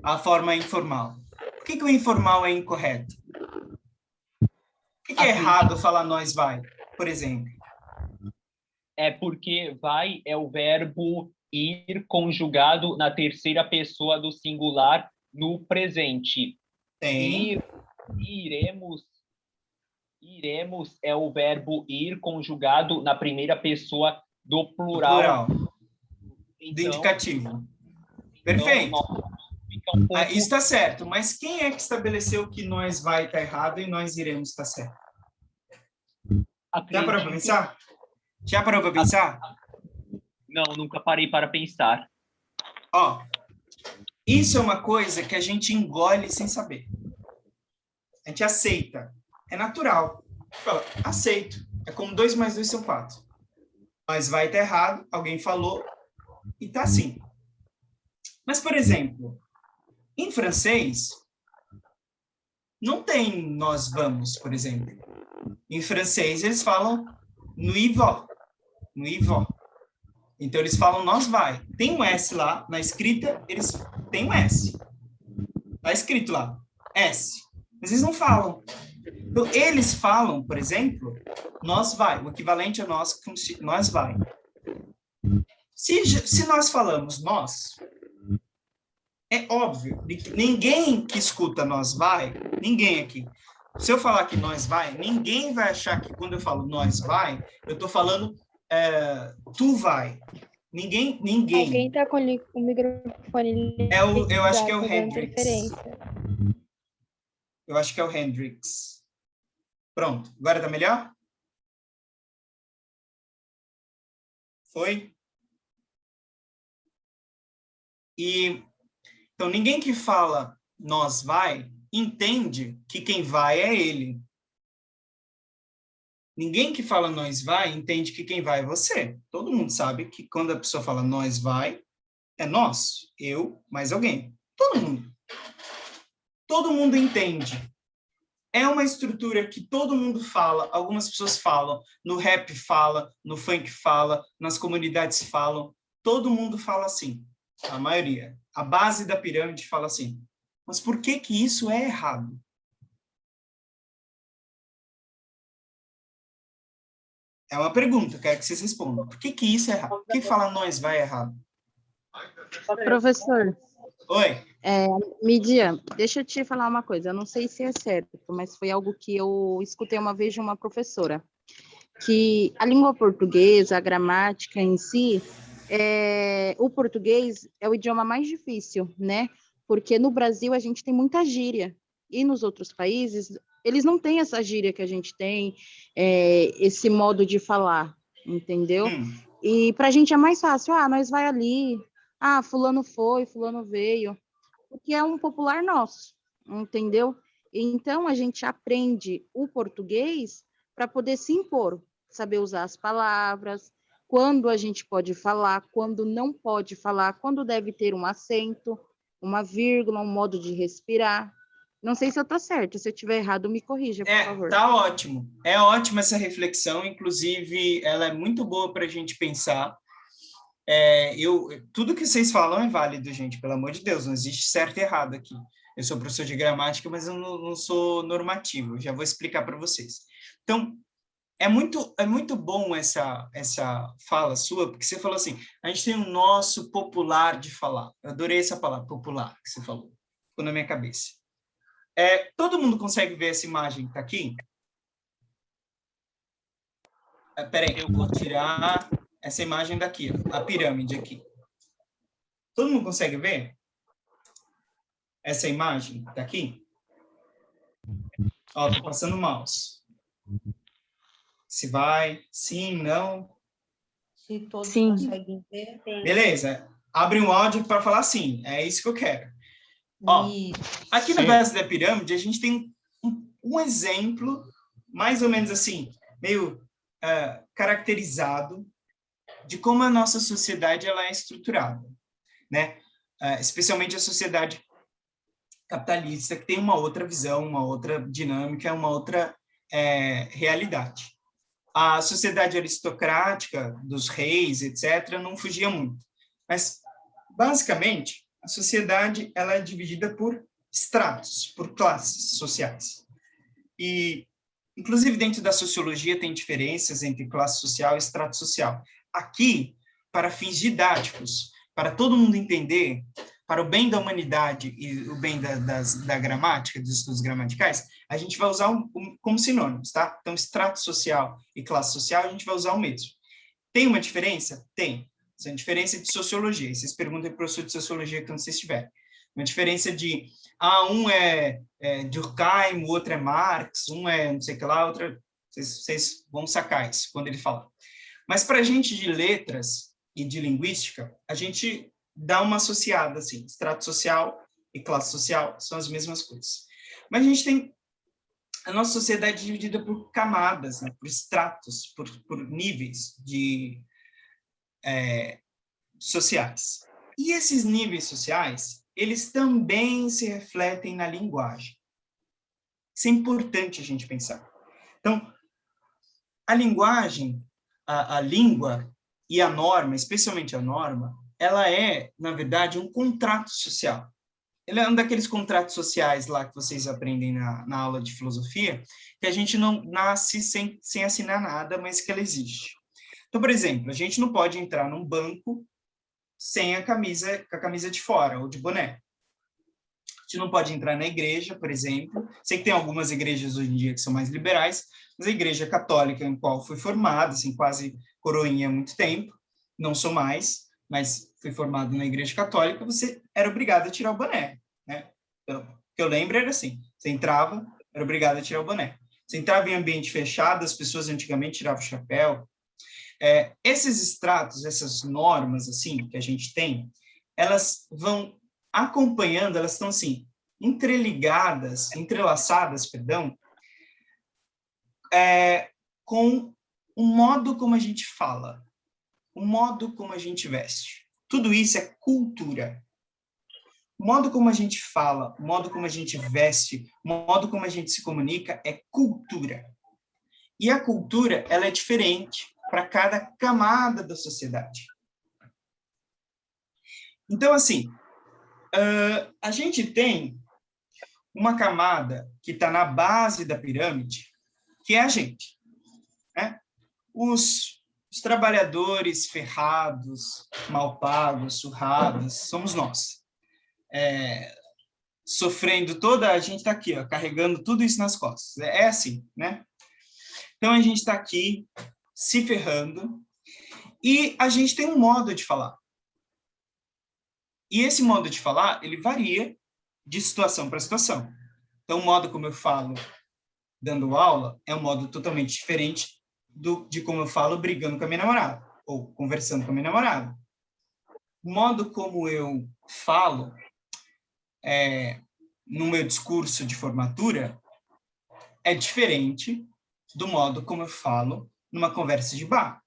a forma informal? Por que o informal é incorreto? Por que é errado falar nós vai, por exemplo? É porque vai é o verbo ir conjugado na terceira pessoa do singular no presente. Tem. Iremos é o verbo ir conjugado na primeira pessoa do plural. Então, do indicativo. Perfeito. Então, isso está certo, mas quem é que estabeleceu que nós vai estar errado e nós iremos estar certo? Já parou para pensar? Já parou para pensar? Não, nunca parei para pensar. Isso é uma coisa que a gente engole sem saber. A gente aceita. É natural. Fala, aceito. É como 2 mais 2 são 4. Mas vai estar errado, alguém falou, e está assim. Mas, por exemplo, em francês, não tem nós vamos, por exemplo. Em francês, eles falam nous va. Nous va. Então, eles falam nós vai. Tem um S lá, na escrita, eles têm um S. Está escrito lá, S. Mas eles não falam. Então, eles falam, por exemplo, nós vai. O equivalente a nós vai. Se nós falamos nós, é óbvio, ninguém que escuta nós vai, ninguém aqui. Se eu falar que nós vai, ninguém vai achar que quando eu falo nós vai, eu estou falando tu vai. Ninguém. Alguém está com o microfone ligado. Eu acho que é o Hendrix. Eu acho que é o Hendrix. Pronto. Agora está melhor? Foi? E Então, ninguém que fala nós vai, entende que quem vai é ele. Ninguém que fala nós vai, entende que quem vai é você. Todo mundo sabe que quando a pessoa fala nós vai, é nós, eu, mais alguém. Todo mundo. Todo mundo entende. É uma estrutura que todo mundo fala, algumas pessoas falam, no rap fala, no funk fala, nas comunidades falam, todo mundo fala assim, a maioria. A base da pirâmide fala assim. Mas por que que isso é errado? É uma pergunta, quero que vocês respondam. Por que que isso é errado? Por que falar nós vai errado? Professor. Oi. Mídia, deixa eu te falar uma coisa. Eu não sei se é certo, mas foi algo que eu escutei uma vez de uma professora. Que a língua portuguesa, a gramática em si, o português é o idioma mais difícil, né? Porque no Brasil a gente tem muita gíria. E nos outros países, eles não têm essa gíria que a gente tem, esse modo de falar, entendeu? E para a gente é mais fácil. Nós vai ali. Fulano foi, fulano veio. Porque é um popular nosso, entendeu? Então, a gente aprende o português para poder se impor, saber usar as palavras, quando a gente pode falar, quando não pode falar, quando deve ter um acento, uma vírgula, um modo de respirar. Não sei se eu estou certo, se eu estiver errado, me corrija, por favor. Tá ótimo. É ótima essa reflexão, inclusive, ela é muito boa para a gente pensar. Tudo que vocês falam é válido, gente, pelo amor de Deus, não existe certo e errado aqui. Eu sou professor de gramática, mas eu não sou normativo, eu já vou explicar para vocês. Então, é muito bom essa fala sua, porque você falou assim, a gente tem um nosso popular de falar. Eu adorei essa palavra, popular, que você falou. Ficou na minha cabeça. Todo mundo consegue ver essa imagem que está aqui? Peraí, eu vou tirar essa imagem daqui, ó, a pirâmide aqui. Todo mundo consegue ver essa imagem daqui? Ó, tô passando o mouse. Se vai, sim, não. Se todos conseguem ver. Beleza. Abre um áudio para falar sim. É isso que eu quero. Ó, aqui na base da pirâmide, a gente tem um exemplo, mais ou menos assim, meio caracterizado, de como a nossa sociedade ela é estruturada, né? Especialmente a sociedade capitalista, que tem uma outra visão, uma outra dinâmica, uma outra realidade. A sociedade aristocrática, dos reis, etc., não fugia muito. Mas, basicamente, a sociedade ela é dividida por estratos, por classes sociais. E, inclusive, dentro da sociologia, tem diferenças entre classe social e estrato social. Aqui, para fins didáticos, para todo mundo entender, para o bem da humanidade e o bem da gramática, dos estudos gramaticais, a gente vai usar como sinônimos, tá? Então, extrato social e classe social, a gente vai usar o mesmo. Tem uma diferença? Tem. Essa é a diferença de sociologia. Vocês perguntam para o professor de sociologia quando vocês estiverem. Uma diferença de, um é Durkheim, o outro é Marx, um é não sei o que lá, outro... Vocês vão sacar isso quando ele falar. Mas para a gente de letras e de linguística, a gente dá uma associada, assim, extrato social e classe social são as mesmas coisas. Mas a gente tem a nossa sociedade dividida por camadas, né, por estratos, por níveis sociais. E esses níveis sociais, eles também se refletem na linguagem. Isso é importante a gente pensar. Então, a linguagem, a língua e a norma, especialmente a norma, ela é, na verdade, um contrato social. Ele é um daqueles contratos sociais lá que vocês aprendem na aula de filosofia, que a gente não nasce sem assinar nada, mas que ela existe. Então, por exemplo, a gente não pode entrar num banco sem com a camisa de fora, ou de boné. A gente não pode entrar na igreja, por exemplo. Sei que tem algumas igrejas hoje em dia que são mais liberais, mas a igreja católica em qual fui formado, assim, quase coroinha há muito tempo, não sou mais, mas fui formado na igreja católica, você era obrigado a tirar o boné, né? Então, o que eu lembro era assim, você entrava, era obrigado a tirar o boné. Você entrava em ambiente fechado, as pessoas antigamente tiravam o chapéu. Esses estratos, essas normas, assim, que a gente tem, elas vão acompanhando, elas estão assim, entrelaçadas, com o modo como a gente fala, o modo como a gente veste. Tudo isso é cultura. O modo como a gente fala, o modo como a gente veste, o modo como a gente se comunica é cultura. E a cultura, ela é diferente para cada camada da sociedade. Então, assim, a gente tem uma camada que está na base da pirâmide, que é a gente, né? Os trabalhadores ferrados, mal pagos, surrados, somos nós. Sofrendo a gente está aqui, ó, carregando tudo isso nas costas. É assim, né? Então, a gente está aqui se ferrando e a gente tem um modo de falar. E esse modo de falar, ele varia de situação para situação. Então, o modo como eu falo dando aula é um modo totalmente diferente de como eu falo brigando com a minha namorada ou conversando com a minha namorada. O modo como eu falo no meu discurso de formatura é diferente do modo como eu falo numa conversa de bar.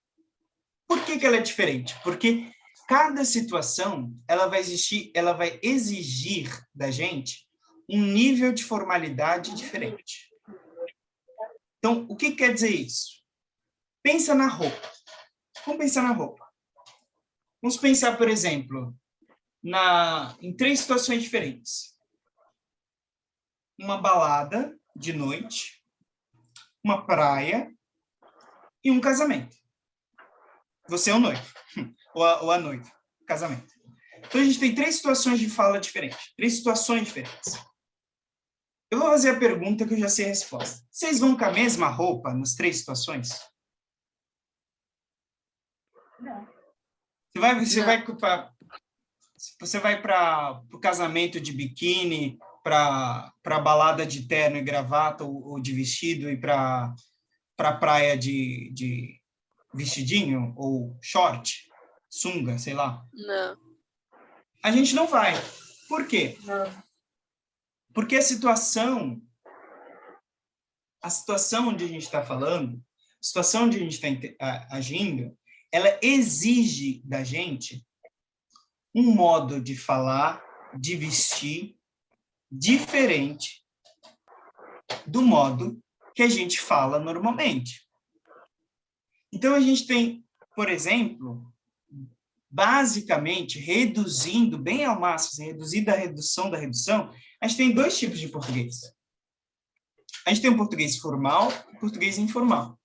Por que ela é diferente? Porque cada situação ela vai exigir da gente um nível de formalidade diferente. Então, o que quer dizer isso? Pensa na roupa. Vamos pensar na roupa. Vamos pensar, por exemplo, em 3 situações diferentes. Uma balada de noite, uma praia e um casamento. Você é o noivo, ou a noiva, casamento. Então, a gente tem 3 situações de fala diferentes, 3 situações diferentes. Eu vou fazer a pergunta que eu já sei a resposta. Vocês vão com a mesma roupa nas 3 situações? Não. Você vai para o casamento de biquíni, para a balada de terno e gravata ou de vestido e para a praia de vestidinho ou short, sunga, sei lá? Não. A gente não vai. Por quê? Não. Porque a situação onde a gente está falando, a situação onde a gente está agindo, ela exige da gente um modo de falar, de vestir, diferente do modo que a gente fala normalmente. Então, a gente tem, por exemplo, basicamente, reduzindo bem ao máximo, reduzindo a redução da redução, a gente tem 2 tipos de português. A gente tem o português formal e o português informal,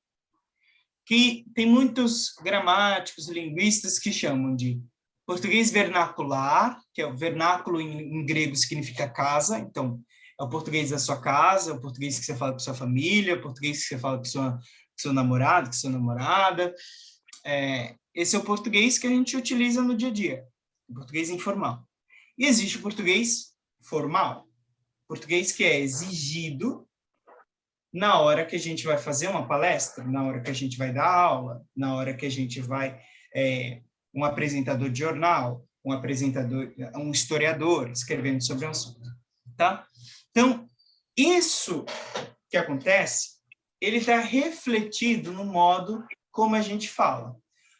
que tem muitos gramáticos, linguistas que chamam de português vernacular, que é o vernáculo em grego significa casa, então é o português da sua casa, é o português que você fala com sua família, é o português que você fala com seu namorado, com sua namorada. Esse é o português que a gente utiliza no dia a dia, o português informal. E existe o português formal, português que é exigido na hora que a gente vai fazer uma palestra, na hora que a gente vai dar aula, na hora que a gente vai... um apresentador de jornal, um historiador escrevendo sobre um assunto, tá? Então, isso que acontece, ele está refletido no modo como a gente fala.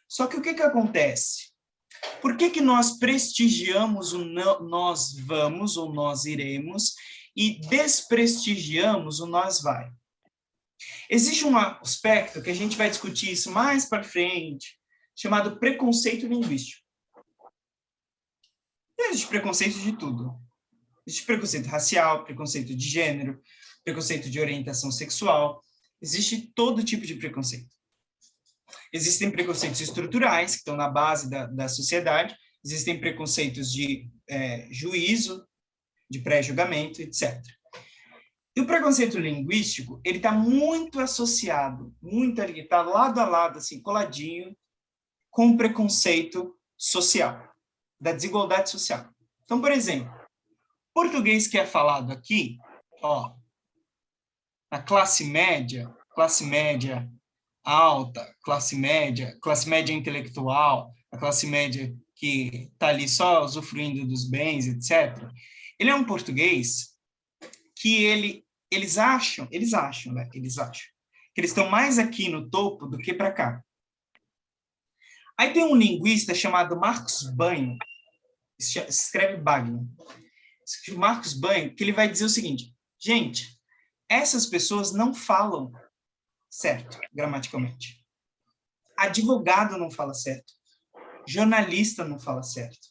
Só que o que acontece? Por que nós prestigiamos o nós vamos ou nós iremos e desprestigiamos o nós vai? Existe um aspecto que a gente vai discutir isso mais para frente, chamado preconceito linguístico. Existe preconceito de tudo. Existe preconceito racial, preconceito de gênero, preconceito de orientação sexual. Existe todo tipo de preconceito. Existem preconceitos estruturais, que estão na base da sociedade. Existem preconceitos de juízo, de pré-julgamento, etc. E o preconceito linguístico, ele está muito associado, ele está lado a lado, assim, coladinho, com o preconceito social, da desigualdade social. Então, por exemplo, português que é falado aqui, na classe média alta, classe média intelectual, a classe média que está ali só usufruindo dos bens, etc., ele é um português que eles acham, né? Eles acham que eles estão mais aqui no topo do que para cá. Aí tem um linguista chamado Marcos Banho, se escreve Bagno, Marcos Banho, que ele vai dizer o seguinte: gente, essas pessoas não falam certo, gramaticalmente. Advogado não fala certo. Jornalista não fala certo.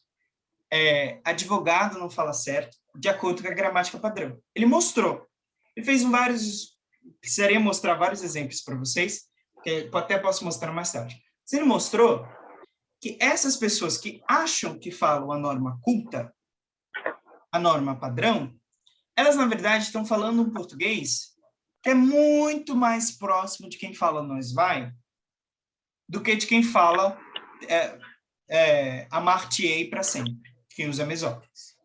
Advogado não fala certo, de acordo com a gramática padrão. Ele mostrou. Ele fez precisaria mostrar vários exemplos para vocês, que até posso mostrar mais tarde. Ele mostrou que essas pessoas que acham que falam a norma culta, a norma padrão, elas, na verdade, estão falando um português que é muito mais próximo de quem fala nós vai do que de quem fala amar-te-ei para sempre, quem usa mesóclise,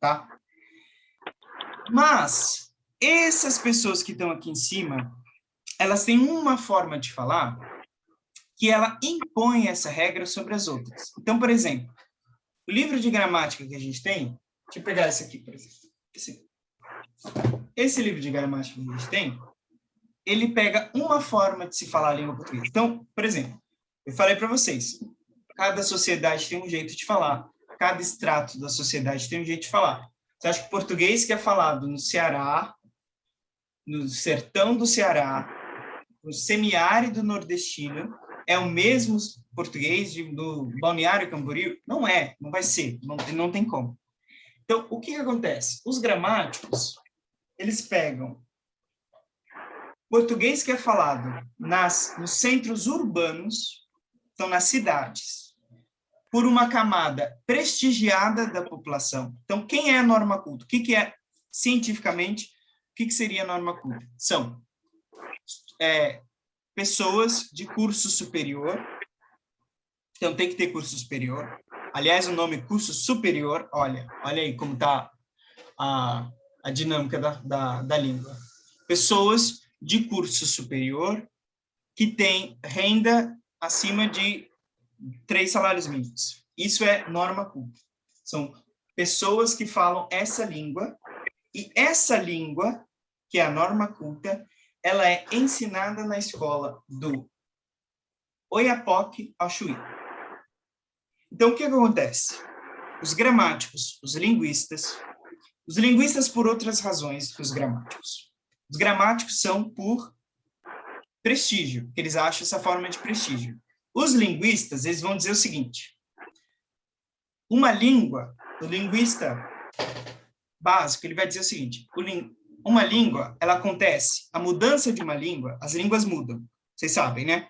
tá? Mas essas pessoas que estão aqui em cima, elas têm uma forma de falar que ela impõe essa regra sobre as outras. Então, por exemplo, o livro de gramática que a gente tem, deixa eu pegar esse aqui, por exemplo. Esse livro de gramática que a gente tem, ele pega uma forma de se falar a língua portuguesa. Então, por exemplo, eu falei para vocês, cada sociedade tem um jeito de falar, cada extrato da sociedade tem um jeito de falar. Você acha que o português que é falado no Ceará, no sertão do Ceará, no semiárido nordestino, é o mesmo português do Balneário Camboriú? Não é, não vai ser, não tem como. Então, o que acontece? Os gramáticos, eles pegam português que é falado nos centros urbanos, então nas cidades, por uma camada prestigiada da população. Então, quem é a norma culta? O que é, cientificamente, o que seria a norma culta? São pessoas de curso superior, então tem que ter curso superior. Aliás, o nome curso superior, olha aí como está a dinâmica da língua. Pessoas de curso superior que têm renda acima de 3 salários mínimos. Isso é norma culta. São pessoas que falam essa língua, e essa língua, que é a norma culta, ela é ensinada na escola do Oiapoque ao Chuí. Então, o que acontece? Os gramáticos, os linguistas por outras razões que os gramáticos. Os gramáticos são por prestígio, que eles acham essa forma de prestígio. Os linguistas, eles vão dizer o seguinte: uma língua, o linguista básico, ele vai dizer o seguinte: uma língua, ela acontece, a mudança de uma língua, as línguas mudam, vocês sabem, né?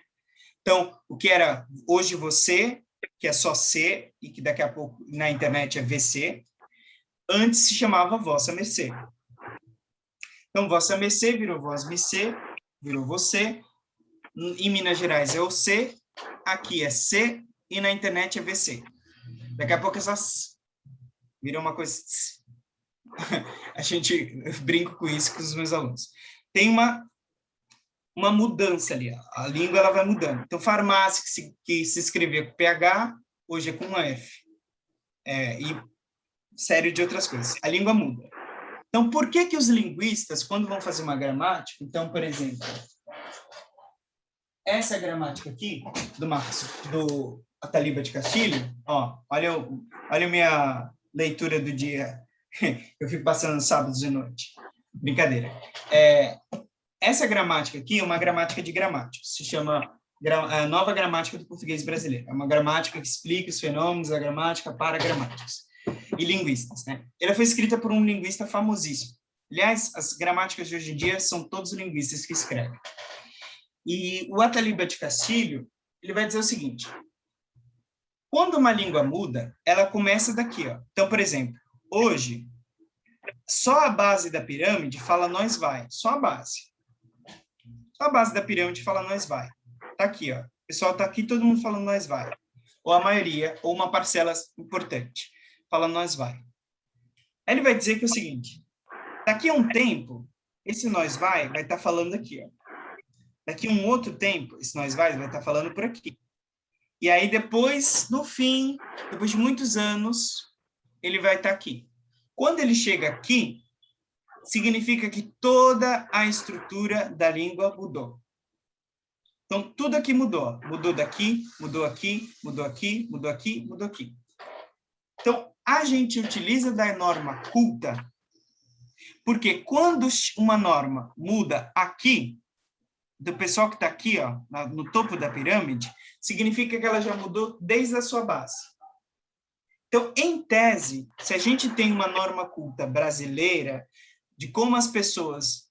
Então, o que era hoje você, que é só C, e que daqui a pouco na internet é VC, antes se chamava vossa mercê. Então, vossa mercê virou vós mercê, virou você, em Minas Gerais é o C, aqui é C, e na internet é VC. Daqui a pouco essas viram uma coisa... Eu brinco com isso com os meus alunos. Tem uma mudança ali, a língua ela vai mudando. Então, farmácia, que se escrevia com PH, hoje é com uma F. E série de outras coisas. A língua muda. Então, por que os linguistas, quando vão fazer uma gramática, então, por exemplo, essa gramática aqui, do Ataliba de Castilho, olha a minha leitura do dia, eu fico passando sábados de noite. Brincadeira. Essa gramática aqui é uma gramática de gramáticos, se chama a Nova Gramática do Português Brasileiro. É uma gramática que explica os fenômenos da gramática para gramáticos e linguistas, né? Ela foi escrita por um linguista famosíssimo. Aliás, as gramáticas de hoje em dia são todos linguistas que escrevem. E o Ataliba de Castilho, ele vai dizer o seguinte: quando uma língua muda, ela começa daqui, ó. Então, por exemplo, hoje, só a base da pirâmide fala nós vai, só a base. Só a base da pirâmide fala nós vai. Tá aqui, ó. O pessoal tá aqui, todo mundo falando nós vai. Ou a maioria, ou uma parcela importante, fala nós vai. Aí ele vai dizer que é o seguinte: daqui a um tempo, esse nós vai estar falando aqui, ó. Daqui a um outro tempo, esse nós vai estar falando por aqui. E aí depois, no fim, depois de muitos anos, ele vai estar aqui. Quando ele chega aqui, significa que toda a estrutura da língua mudou. Então, tudo aqui mudou. Mudou daqui, mudou aqui, mudou aqui, mudou aqui, mudou aqui. Então, a gente utiliza da norma culta, porque quando uma norma muda aqui, do pessoal que está aqui, ó, no topo da pirâmide, significa que ela já mudou desde a sua base. Então, em tese, se a gente tem uma norma culta brasileira, de como as pessoas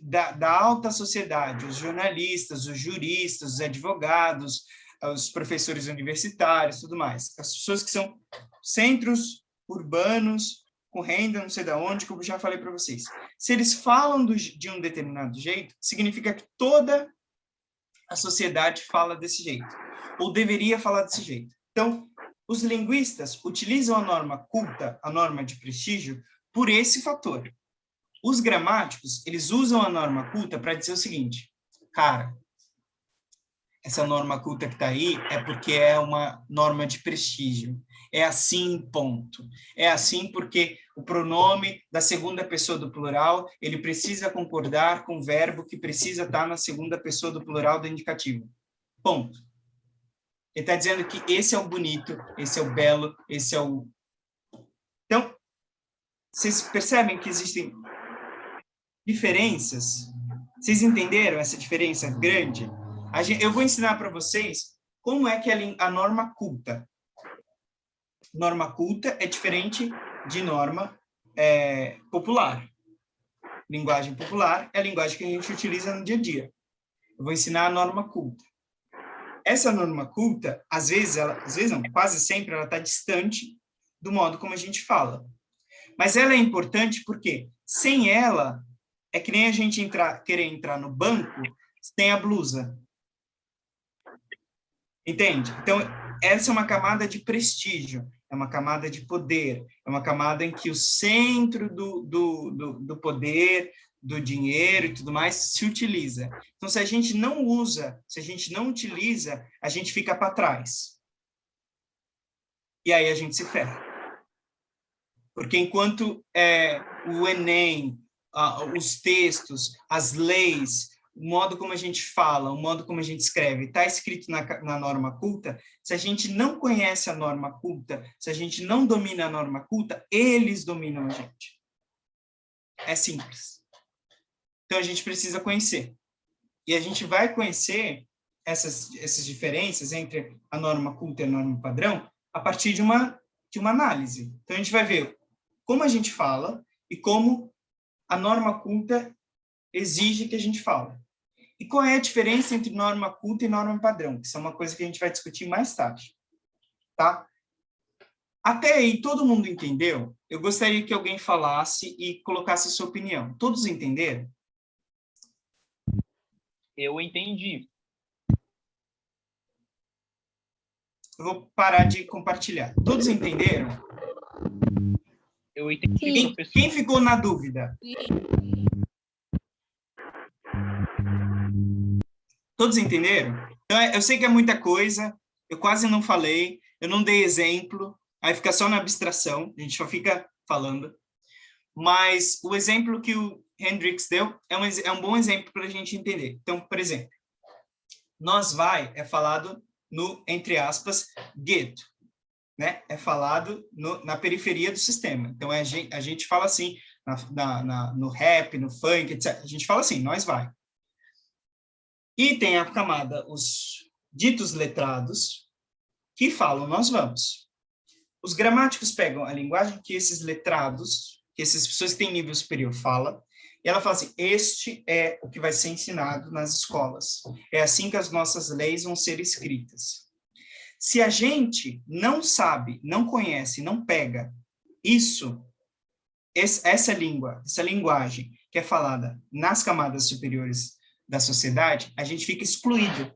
da alta sociedade, os jornalistas, os juristas, os advogados, os professores universitários, tudo mais, as pessoas que são centros urbanos, com renda, não sei de onde, como eu já falei para vocês. Se eles falam de um determinado jeito, significa que toda a sociedade fala desse jeito, ou deveria falar desse jeito. Então, os linguistas utilizam a norma culta, a norma de prestígio, por esse fator. Os gramáticos, eles usam a norma culta para dizer o seguinte: cara, essa norma culta que está aí é porque é uma norma de prestígio. É assim, ponto. É assim porque o pronome da segunda pessoa do plural, ele precisa concordar com o verbo que precisa estar na segunda pessoa do plural do indicativo. Ponto. Ele está dizendo que esse é o bonito, esse é o belo, esse é o... Então, vocês percebem que existem diferenças? Vocês entenderam essa diferença grande? Eu vou ensinar para vocês como é que é a norma culta. Norma culta é diferente de norma popular. Linguagem popular é a linguagem que a gente utiliza no dia a dia. Eu vou ensinar a norma culta. Essa norma culta, às vezes não, quase sempre ela está distante do modo como a gente fala. Mas ela é importante porque, sem ela, é que nem a gente querer entrar no banco sem a blusa. Entende? Então, essa é uma camada de prestígio, é uma camada de poder, é uma camada em que o centro do poder, do dinheiro e tudo mais se utiliza. Então, se a gente não usa, se a gente não utiliza, a gente fica para trás. E aí a gente se ferra. Porque enquanto o Enem, os textos, as leis, o modo como a gente fala, o modo como a gente escreve, está escrito na norma culta, se a gente não conhece a norma culta, se a gente não domina a norma culta, eles dominam a gente. É simples. Então, a gente precisa conhecer. E a gente vai conhecer essas diferenças entre a norma culta e a norma padrão a partir de uma análise. Então, a gente vai ver como a gente fala e como a norma culta exige que a gente fale. E qual é a diferença entre norma culta e norma padrão? Que isso é uma coisa que a gente vai discutir mais tarde. Tá? Até aí, todo mundo entendeu? Eu gostaria que alguém falasse e colocasse a sua opinião. Todos entenderam? Eu entendi. Eu vou parar de compartilhar. Todos entenderam? Eu entendi, professor. Quem ficou na dúvida? Todos entenderam? Então, eu sei que é muita coisa, eu quase não falei, eu não dei exemplo, aí fica só na abstração, a gente só fica falando. Mas o exemplo que o Hendrix deu é um bom exemplo para a gente entender. Então, por exemplo, nós vai é falado no, entre aspas, gueto, né? É falado na periferia do sistema. Então, a gente fala assim, no rap, no funk, etc. A gente fala assim, nós vai. E tem a camada, os ditos letrados, que falam nós vamos. Os gramáticos pegam a linguagem que esses letrados, que essas pessoas que têm nível superior falam, e ela fala assim, este é o que vai ser ensinado nas escolas. É assim que as nossas leis vão ser escritas. Se a gente não sabe, não conhece, não pega essa linguagem que é falada nas camadas superiores da sociedade, a gente fica excluído.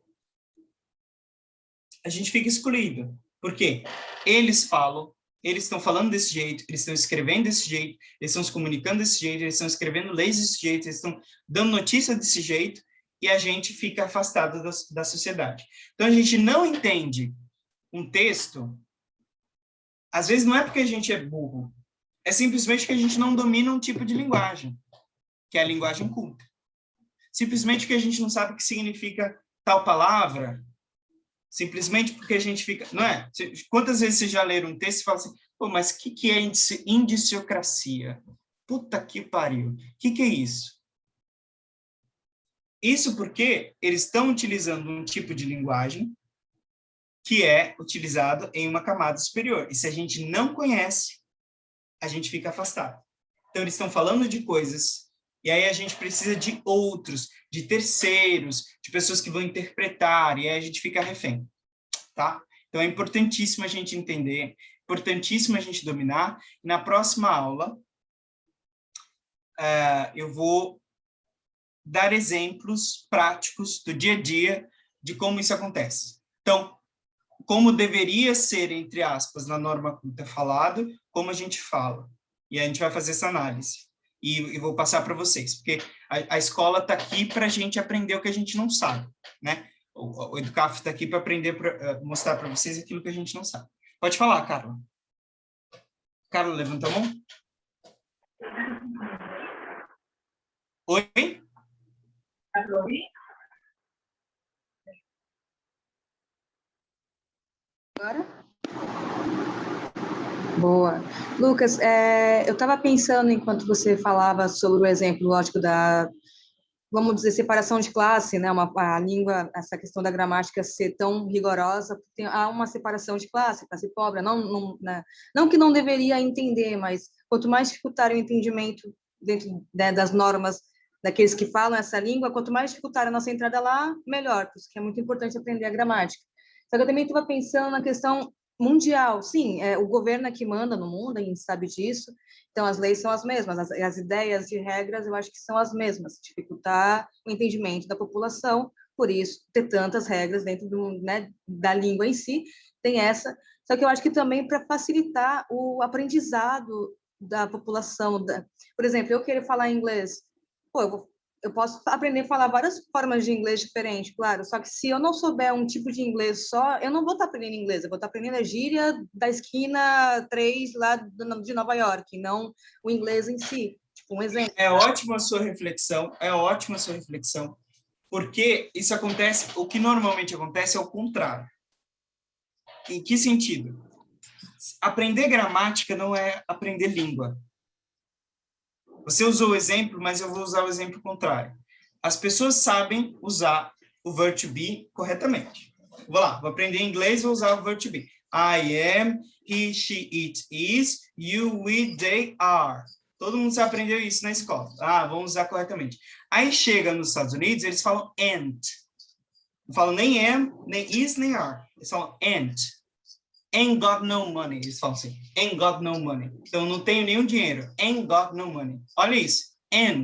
A gente fica excluído. Por quê? Eles falam, eles estão falando desse jeito, eles estão escrevendo desse jeito, eles estão se comunicando desse jeito, eles estão escrevendo leis desse jeito, eles estão dando notícia desse jeito, e a gente fica afastado da sociedade. Então, a gente não entende um texto, às vezes não é porque a gente é burro, é simplesmente que a gente não domina um tipo de linguagem, que é a linguagem culta. Simplesmente porque a gente não sabe o que significa tal palavra, simplesmente porque a gente fica... Não é? Quantas vezes vocês já leram um texto e falam assim, pô, mas o que é indiciocracia? Puta que pariu. O que é isso? Isso porque eles estão utilizando um tipo de linguagem que é utilizado em uma camada superior. E se a gente não conhece, a gente fica afastado. Então, eles estão falando de coisas, e aí a gente precisa de outros, de terceiros, de pessoas que vão interpretar, e aí a gente fica refém, tá? Então, é importantíssimo a gente entender, importantíssimo a gente dominar. Na próxima aula, eu vou dar exemplos práticos do dia a dia de como isso acontece. Então, como deveria ser, entre aspas, na norma culta falado, como a gente fala. E a gente vai fazer essa análise. E vou passar para vocês, porque a escola está aqui para a gente aprender o que a gente não sabe, né? O Educaf está aqui para aprender, para mostrar para vocês aquilo que a gente não sabe. Pode falar, Carla. Carla, levanta a mão. Oi? Agora? Boa. Lucas, eu estava pensando, enquanto você falava sobre o exemplo, lógico, vamos dizer, separação de classe, né? A língua, essa questão da gramática ser tão rigorosa, há uma separação de classe pobre, não que não deveria entender, mas quanto mais dificultar o entendimento dentro, né, das normas daqueles que falam essa língua, quanto mais dificultar a nossa entrada lá, melhor, por isso que é muito importante aprender a gramática. Só que eu também estava pensando na questão mundial. Sim, o governo é que manda no mundo, a gente sabe disso, então as leis são as mesmas, as ideias e regras eu acho que são as mesmas, dificultar o entendimento da população, por isso ter tantas regras dentro né, da língua em si, tem essa, só que eu acho que também para facilitar o aprendizado da população, por exemplo, eu querer falar inglês, pô, eu posso aprender a falar várias formas de inglês diferentes, claro, só que se eu não souber um tipo de inglês só, eu não vou estar aprendendo inglês, eu vou estar aprendendo a gíria da esquina 3 lá de Nova York, não o inglês em si, tipo um exemplo. É ótima a sua reflexão, porque isso acontece, o que normalmente acontece é o contrário. Em que sentido? Aprender gramática não é aprender língua. Você usou o exemplo, mas eu vou usar o exemplo contrário. As pessoas sabem usar o verbo to be corretamente. Vou lá, vou aprender inglês, vou usar o verbo to be. I am, he, she, it, is, you, we, they, are. Todo mundo já aprendeu isso na escola. Vamos usar corretamente. Aí chega nos Estados Unidos, eles falam and. Não falam nem am, nem is, nem are. Eles falam and. Ain't got no money, eles falam assim, ain't got no money. Então, não tenho nenhum dinheiro, ain't got no money. Olha isso, and,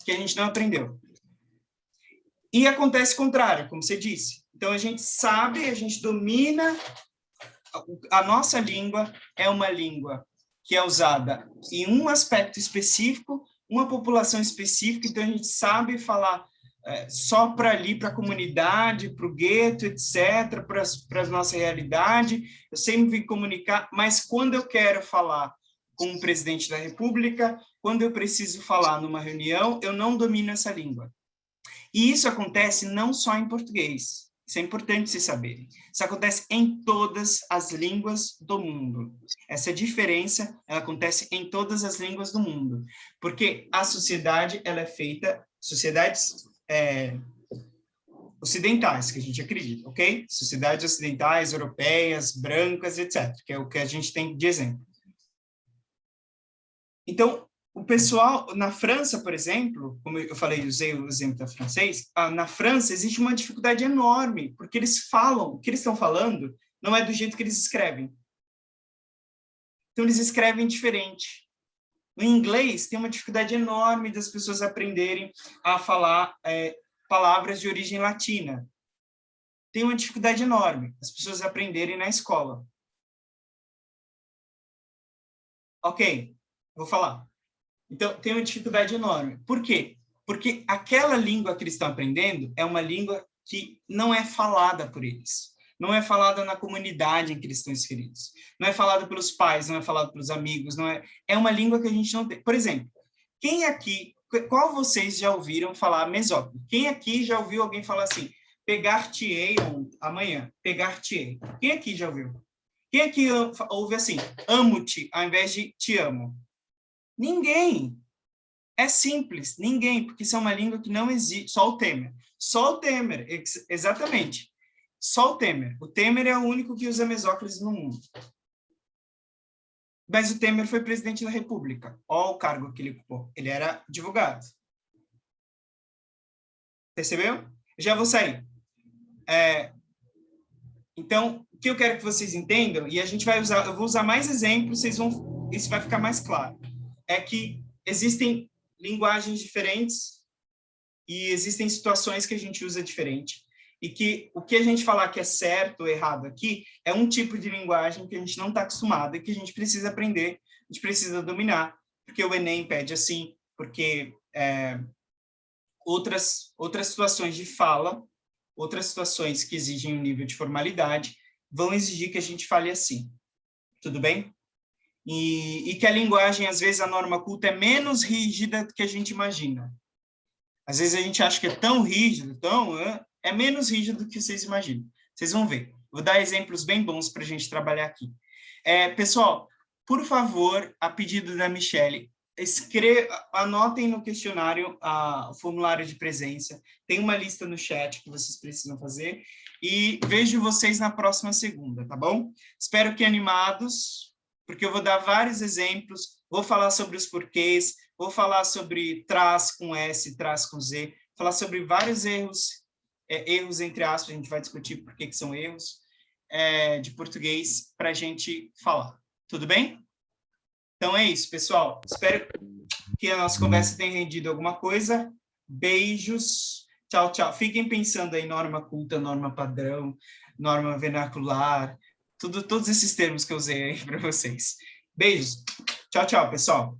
que a gente não aprendeu. E acontece o contrário, como você disse. Então, a gente sabe, a gente domina, a nossa língua é uma língua que é usada em um aspecto específico, uma população específica, então a gente sabe falar só para ali, para a comunidade, para o gueto, etc., para a nossa realidade, eu sempre me comunicar, mas quando eu quero falar com o presidente da República, quando eu preciso falar numa reunião, eu não domino essa língua. E isso acontece não só em português, isso é importante vocês saberem, isso acontece em todas as línguas do mundo. Essa diferença, ela acontece em todas as línguas do mundo, porque a sociedade, ela é feita, sociedades ocidentais, que a gente acredita, ok? Sociedades ocidentais, europeias, brancas, etc., que é o que a gente tem de exemplo. Então, o pessoal, na França, por exemplo, como eu falei, usei o exemplo da francês, na França existe uma dificuldade enorme, porque eles falam, o que eles estão falando não é do jeito que eles escrevem. Então, eles escrevem diferente. No inglês, tem uma dificuldade enorme das pessoas aprenderem a falar palavras de origem latina. Tem uma dificuldade enorme as pessoas aprenderem na escola. Ok, vou falar. Então, tem uma dificuldade enorme. Por quê? Porque aquela língua que eles estão aprendendo é uma língua que não é falada por eles. Não é falada na comunidade em que eles estão inseridos. Não é falada pelos pais, não é falada pelos amigos, não é... É uma língua que a gente não tem. Por exemplo, quem aqui... Qual vocês já ouviram falar mesóclise? Quem aqui já ouviu alguém falar assim, pegar-te-ei amanhã, pegar-te-ei? Quem aqui já ouviu? Quem aqui ouve assim, amo-te, ao invés de te amo? Ninguém. É simples, ninguém, porque isso é uma língua que não existe. Só o Temer. Só o Temer, exatamente. Só o Temer. O Temer é o único que usa mesóclise no mundo. Mas o Temer foi presidente da República. Olha o cargo que ele ocupou. Ele era advogado. Percebeu? Já vou sair. Então, o que eu quero que vocês entendam, e a gente vai usar, eu vou usar mais exemplos, isso vai ficar mais claro, é que existem linguagens diferentes e existem situações que a gente usa diferente. E que o que a gente falar que é certo ou errado aqui é um tipo de linguagem que a gente não está acostumado e que a gente precisa aprender, a gente precisa dominar, porque o Enem pede assim, porque outras situações de fala, outras situações que exigem um nível de formalidade, vão exigir que a gente fale assim. Tudo bem? E que a linguagem, às vezes, a norma culta é menos rígida do que a gente imagina. Às vezes a gente acha que é tão rígido, é menos rígido do que vocês imaginam. Vocês vão ver. Vou dar exemplos bem bons para a gente trabalhar aqui. Pessoal, por favor, a pedido da Michele, anotem no questionário o formulário de presença. Tem uma lista no chat que vocês precisam fazer. E vejo vocês na próxima segunda, tá bom? Espero que animados, porque eu vou dar vários exemplos, vou falar sobre os porquês, vou falar sobre traz com S, traz com Z, falar sobre vários erros entre aspas, a gente vai discutir por que são erros de português para a gente falar. Tudo bem? Então é isso, pessoal. Espero que a nossa conversa tenha rendido alguma coisa. Beijos. Tchau, tchau. Fiquem pensando aí norma culta, norma padrão, norma vernacular, todos esses termos que eu usei aí para vocês. Beijos. Tchau, tchau, pessoal.